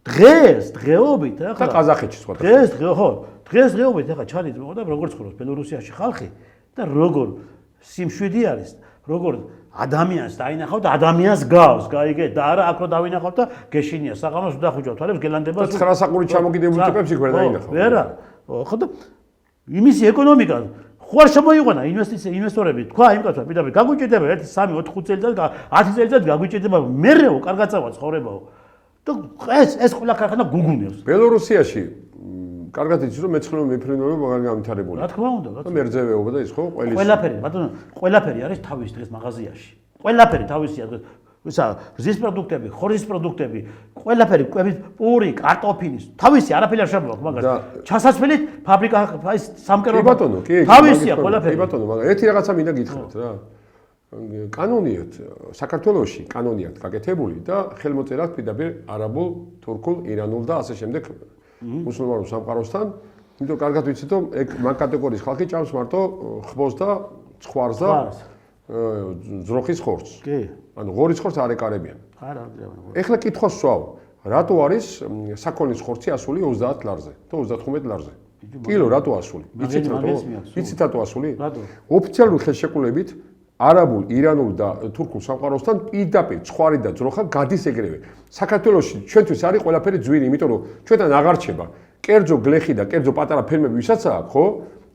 Speaker 1: დღეობით
Speaker 2: ახლა და ყაზახეთში სხვა.
Speaker 1: დღეობით ახლა ჩადით და როგორ ცხოვრობს ბელორუსიაში ხალხი და როგორ სიმშვიდი არის, როგორ ადამიანს დაინახავ და ადამიანს გავს, გაიგე და არა აქ რო დავინახავ და გეშინია საღამოს ვდახუჭავ თვალებს გელანდებას
Speaker 2: 9 საყური ჩამოგიდებული ტიპებს იქ ვერ დაინახავ.
Speaker 1: ვერა. ხო და იმისი ეკონომიკა ხო არ შემოიყვანა ინვესტორები თქვა იმ კაცმა პირდაპირ გაგვიჭირდება 1 3 4 5 წელიწად 10 წელიწად გაგვიჭირდება მერეო კარგად წავა ცხოვრებაო და ეს ყველა ქარხანა გუგუნებს
Speaker 2: ბელორუსიაში კარგად იცის რომ მეცხრე მეფრინოები მაგარ განვითარებული
Speaker 1: რა თქმა უნდა
Speaker 2: და მერძევეობა და ის ხო
Speaker 1: ყველაფერი ბატონო ყველაფერი არის თავის დღეს მაღაზიაში ყველაფერი თავისია დღეს ისა რძის პროდუქტები, ხორის პროდუქტები, ყველაფერი, კვების პური, კარტოფილის, თავისი არაფერი არ შემოაქვს მაგას. ჩასასვლელით ფაბრიკა ის სამკერპო.
Speaker 2: ბატონო, კი,
Speaker 1: თავისია ყველაფერი.
Speaker 2: ბატონო, მაგრამ ერთი რაღაცა მინდა გითხრათ რა. კანონიათ საქართველოში კანონიათ გაკეთებული და ხელმოწერათ პირდაპირ არაბულ, თურქულ, ირანულ და ასე შემდეგ მუსულმანურ სამყაროსთან. იმიტომ კარგად ვიცით რომ ეგ მაგ კატეგორიის ხალხი ჭამს მარტო ხბოს და ცხვარს და ძროხის ხორცს.
Speaker 1: კი.
Speaker 2: ანუ ღორის ხორცს არ ეკარებიან.
Speaker 1: არა,
Speaker 2: ეხლა კითხვა სვავ, რატო არის საქონლის ხორცი ასული 30 ლარზე და 35 ლარზე? კილო რატო ასული? იცით რატო? იცით რატო ასული? ოფიციალური ხელშეკრულებით არაბულ, ირანულ და თურქულ სამყაროსთან პირდაპირ ცხვარი და ძროხა გადის ეგრევე. საქართველოში ჩვენთვის არის ყველაფერი ძვირი, იმიტომ რომ ჩვენთან აღარ რჩება კერძო გლეხი და კერძო პატარა ფერმები ვისაც აქვს, ხო?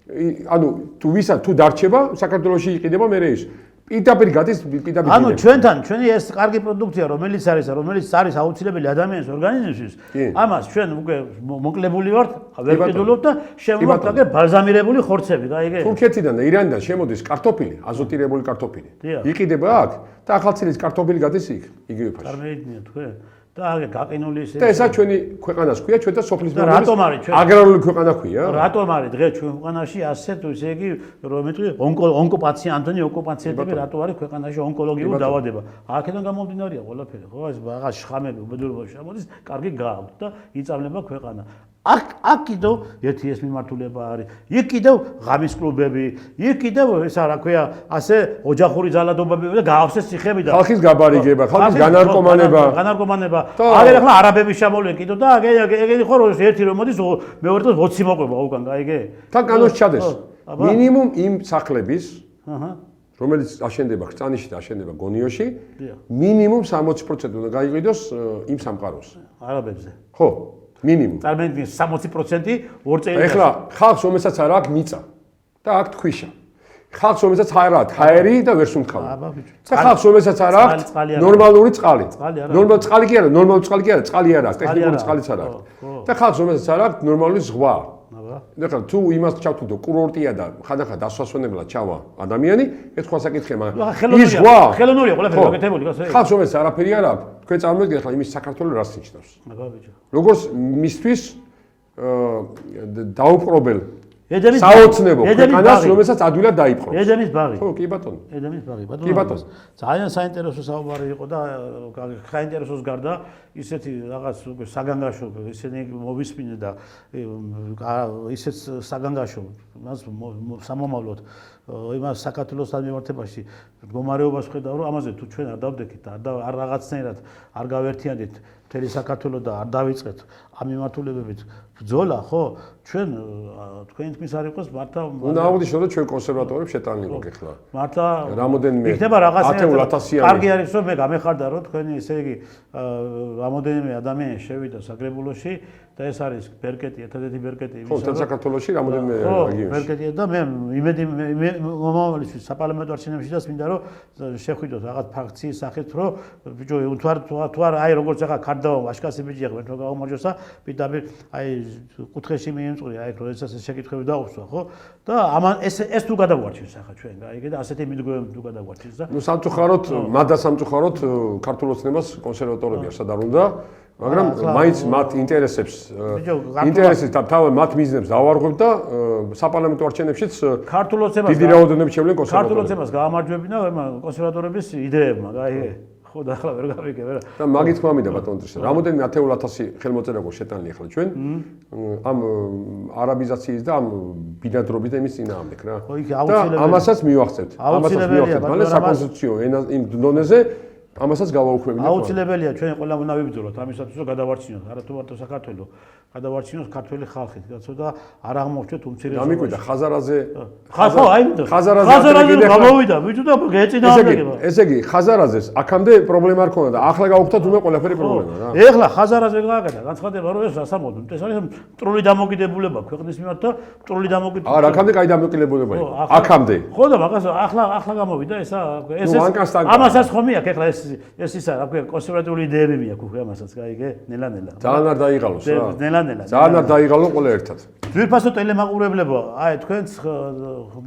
Speaker 2: ანუ თუ ვისაც თუ დარჩება, საქართველოში იყიდება მერე ის. პირდაპირ გადის პირდაპირ.
Speaker 1: ანუ ჩვენი ეს კარგი პროდუქცია, რომელიც არის აუცილებელი ადამიანის ორგანიზმისთვის, ამას ჩვენ უკვე მოკლებული ვართ, ვერ ვყიდულობთ და შევმოვართ აგერ ბალზამირებული ხორცები, გაიგე?
Speaker 2: თურქეთიდან და ირანიდან შემოდის კარტოფილი, აზოტირებული კარტოფილი. იყიდება აქ და ახალცილის კარტოფილი გადის იქ, იგივე ფაში.
Speaker 1: წარმოიდგინეთ თქვენ. და აგერ გაყინული ისე.
Speaker 2: და ესა ჩვენი ქვეყანას ქვია, ჩვენ და სოფლის
Speaker 1: მეურნეობის
Speaker 2: აგრარული ქვეყანა ქვია.
Speaker 1: რატომ არის დღეს ჩვენ ქვეყანაში ასე თუ ისე იგი რომ მეტყვი ონკოპაციენტები, ონკოპაციენტები რატო არის ქვეყანაში ონკოლოგიური დაავადება. აქედან გამომდინარეა ყველაფერი, ხო? ეს რაღაც შხამები უბედურებაში შემოდის, კარგი გააქვთ და იწამლება ქვეყანა. აქ კიდევ ერთი ეს მიმართულება არის. იქ კიდევ ღამის კლუბები, იქ კიდევ ესა რა ქვია, ასე ოჯახური ძალადობები და გაავსეს ციხები და
Speaker 2: ხალხის გაბარიგება, ხალხის განარკომანება.
Speaker 1: აგერ ახლა არაბები შემოვლენ კიდევ და ეგენი ხო რომ ერთი რომ მოდის მეორე დროს 20 მოყვება უკან, გაიგე?
Speaker 2: თან კანონს ჩადეს. მინიმუმ იმ სახლების, რომელიც აშენდება ხსანიში და აშენდება გონიოში, მინიმუმ 60% უნდა გაიყიდოს იმ სამყაროს.
Speaker 1: არაბებზე.
Speaker 2: ხო. მინიმუმ.
Speaker 1: წარმოიდგინე 60% ორ წელი.
Speaker 2: ეხლა ხალხს რომელსაც არ აქვს მიწა და აქვს ქვიშა. ხალხს რომელსაც არ აქვს ჰაერი და ვერ სუნთქავი. და ხალხს რომელსაც არ აქვს ნორმალური წყალი. ნორმალური წყალი კი არა, ნორმალური წყალი კი არა, წყალი არ აქვს, ტექნიკური წყალიც არ აქვს. და ხალხს რომელსაც არ აქვს ნორმალური ზღვა. ეხლა თუ იმას ჩავთვლიდო კურორტია და ხანდახან დასვასვენებლად ჩავა ადამიანი, ეს სხვა საკითხია, მაგრამ ის ზღვა
Speaker 1: ხელოვნურია ყველაფერი გაკეთებული, გასაგებია.
Speaker 2: ხალხს რომელსაც არაფერი არ აქვს, თქვენ წარმოიდგინეთ ახლა იმის საქართველოს რას ნიშნავს.
Speaker 1: აბა ბიჭო.
Speaker 2: როგორც მისთვის დაუპრობელ საოცნებო ქვეყანას, რომელსაც ადვილად დაიპყრობს.
Speaker 1: ედემის ბაღი.
Speaker 2: ხო, კი ბატონო.
Speaker 1: ედემის ბაღი.
Speaker 2: კი ბატონო.
Speaker 1: ძალიან საინტერესო საუბარი იყო და საინტერესოს გარდა ისეთი რაღაც საგანგაშო ისინი მოვისმინე და ისეთ საგანგაშო მას სამომავლოდ იმას საქართველოს მიმართებაში მდგომარეობას ხედავ რომ ამაზე თუ ჩვენ არ დავდექით და არ რაღაცნაირად არ გავერთიანდით მთელი საქართველოს და არ დავიწყეთ ამ მიმართულებებით ბრძოლა ხო ჩვენ თქვენი თქმის არ იყოს მართა
Speaker 2: უნდა აღვნიშნოთ რომ ჩვენ კონსერვატორებს შეტანილი გვაქვს ახლა
Speaker 1: მართა
Speaker 2: რამოდენიმე
Speaker 1: იქნება რაღაცნაირად
Speaker 2: 10,000-იანი
Speaker 1: კარგი არის რომ მე გამეხარდა რომ თქვენი ესე იგი რამოდენიმე ადამიანი შევიდა საკრებულოში და ეს არის ბერკეტი ერთადერთი ბერკეტი
Speaker 2: ხო საქართველოში რამოდენიმე
Speaker 1: რეგიონში ბერკეტია და მე იმედი მომავალისთვის საპარლამენტო არჩევნებში და მინდა რომ შეხვიდოთ რაღაც ფაქციის სახით რომ ბიჭო თუ არ აი როგორც ახლა ქარდაო აშკასი ბიჭი ახლა თუ გაუმარჯოსა პირდაპირ აი კუთხეში მიემწყვრია აი როდესაც ეს შეკითხვები დაუსვა ხო და ამან ეს თუ გადაგვარჩენს ახლა ჩვენ გაიგე და ასეთი მიდგომები თუ გადაგვარჩენს და
Speaker 2: ნუ სამწუხაროდ მადა სამწუხაროდ ქართულ ოცნებას კონსერვატორები არ სადარ უნდა მაგრამ მაინც მათ ინტერესებს თავად მათ მიზნებს დავარღვევ და საპარლამენტო არჩევნებშიც
Speaker 1: ქართულ ოცნებას
Speaker 2: დიდი რაოდენობით შევლენ კონსერვატორები
Speaker 1: ქართულ ოცნებას გაამარჯვებინა კონსერვატორების იდეებმა გაიგე ხო და ახლა ვერ გავიგე ვერა
Speaker 2: და მაგით მომიდა ბატონო ტრიშა რამოდენიმე 10,000 ხელმოწერა გვაქვს შეტანილი ახლა ჩვენ ამ არაბიზაციის და ამ ბინადრობის და იმის წინააღმდეგ რა და ამასაც მივახცევთ მალე საკონსტიტუციო იმ დონეზე ამასაც გავაუქმებინებთ
Speaker 1: აუცილებელია ჩვენ ყველა უნდა ვიბრძოლოთ ამისათვის რომ გადავარჩინოთ არათუ მარტო საქართველოს გადავარჩინოთ ქართველი ხალხით კაცო და არ აღმოჩნდეთ უმცირესობაში
Speaker 2: დამიკვირდა ხაზარაზე
Speaker 1: ხო აი ხაზარაზე გამოვიდა ბიჭო და გეწინააღმდეგება
Speaker 2: ესე იგი ხაზარაზეს აქამდე პრობლემა არ ქონდა და ახლა გავუხდათ უme ყველაფერი პრობლემა რა
Speaker 1: ეხლა ხაზარაზე გააკეთა განცხადება რომ ეს რასამოდო ეს არის მტრული დამოკიდებულება ქვეყნის მიმართ და მტრული დამოკიდებულება
Speaker 2: არა აქამდე კაი დამოკიდებულება იყო აქამდე
Speaker 1: ხო და მაგას ახლა გამოვიდა ეს ამასაც ხომი აქვს ეხლა ეს ისა რა ქვია კონსერვატიული იდეები მიაქვს უკვე ამასაც გაიგე ნელა
Speaker 2: ძალიან არ დაიღალოს რა
Speaker 1: ნელა
Speaker 2: ძალიან არ დაიღალო ყველა ერთად
Speaker 1: ძვირფასო ტელემაყურებლებო აი თქვენც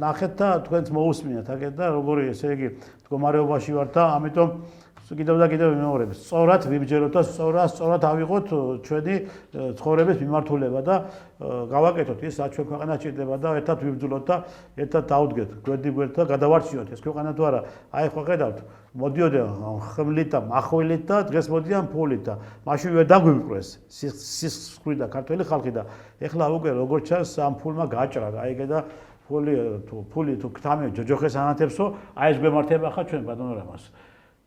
Speaker 1: ნახეთ და თქვენც მოусმინეთ აქეთ და როგორი ესე იგი მდგომარეობაში ვართ და ამიტომ კიდევ და კიდევ ვიმეორებ სწორად ვიბჯეროთ და სწორად ავიღოთ ჩვენი ცხოვრების მიმართულება და გავაკეთოთ ის რაც ჩვენ ქვეყანა ჭირდება და ერთად ვიბრძოლოთ და ერთად დავდგეთ გვერდ და გადავარჩიოთ ეს ქვეყანა თუ არა აი ხო ხედავთ მოდიოდნენ ხმლით და מחვილით და დღეს მოდიან ფულით და მაშინ ვერ დაგვიმყრეს სისხლი და ქართველი ხალხი და ეხლა უკვე როგორც ჩანს ამ ფულმა გაჭრა გაიგე და ფული თუ ქთამი ჯოჯოხეს ანათებსო აი ეს გვემართება ხა ჩვენ ბატონო რამას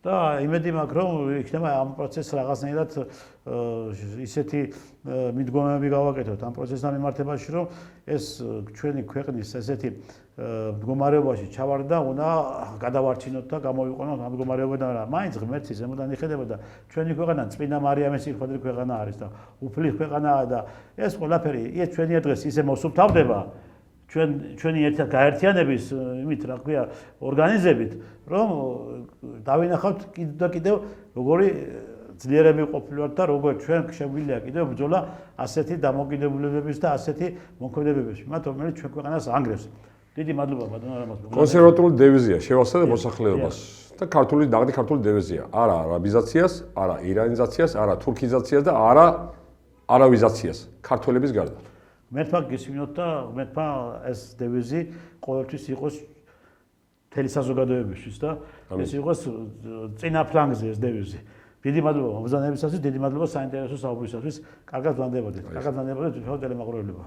Speaker 1: და იმედი მაქვს რომ იქნება ამ პროცესს რაღაცნაირად ისეთი მიდგომები გავაკეთოთ ამ პროცესთან მიმართებაში რომ ეს ჩვენი ქვეყნის ესეთი მდგომარეობაში ჩავარდა უნდა გადავარჩინოთ და გამოვიყენოთ ამ მდგომარეობიდან რა მაინც ღმერთი ზემოდან იხედება და ჩვენი ქვეყანა წმინდა მარიამის სიყვარული ქვეყანა არის და უფლის ქვეყანაა და ეს ყველაფერი ეს ჩვენი დღეს ისე მოსუფთავდება ჩვენი ერთად გაერთიანების იმით რა ქვია ორგანიზებით რომ დავინახავთ კიდევ როგორი ძლიერები ყოფილვართ და როგორ ჩვენ შეგვიძლია კიდევ ბრძოლა ასეთი დამოკიდებულებების და ასეთი მოქმედებების მიმართ რომელიც ჩვენ ქვეყანას ანგრევს დიდი მადლობა ბატონო რამაზ
Speaker 2: კონსერვატიული დევიზია შევასწავლეთ მოსახლეობას და ქართული დევიზია არა არაბიზაციას არა ირანიზაციას არა თურქიზაციას და არა არავიზაციას ქართველების გარდა
Speaker 1: მერტმა გისმინოთ და მერტმა ეს დევიზი ყოველთვის იყოს მთელი საზოგადოებისთვის და ეს იყოს წინა ფლანგზე ეს დევიზი. დიდი მადლობა მომბრძანებისათვის, დიდი მადლობა საინტერესო საუბრისათვის. კარგად ვანდებოდით. კარგად ვანდებოდით თვითონ ტელემაყურებლებმა.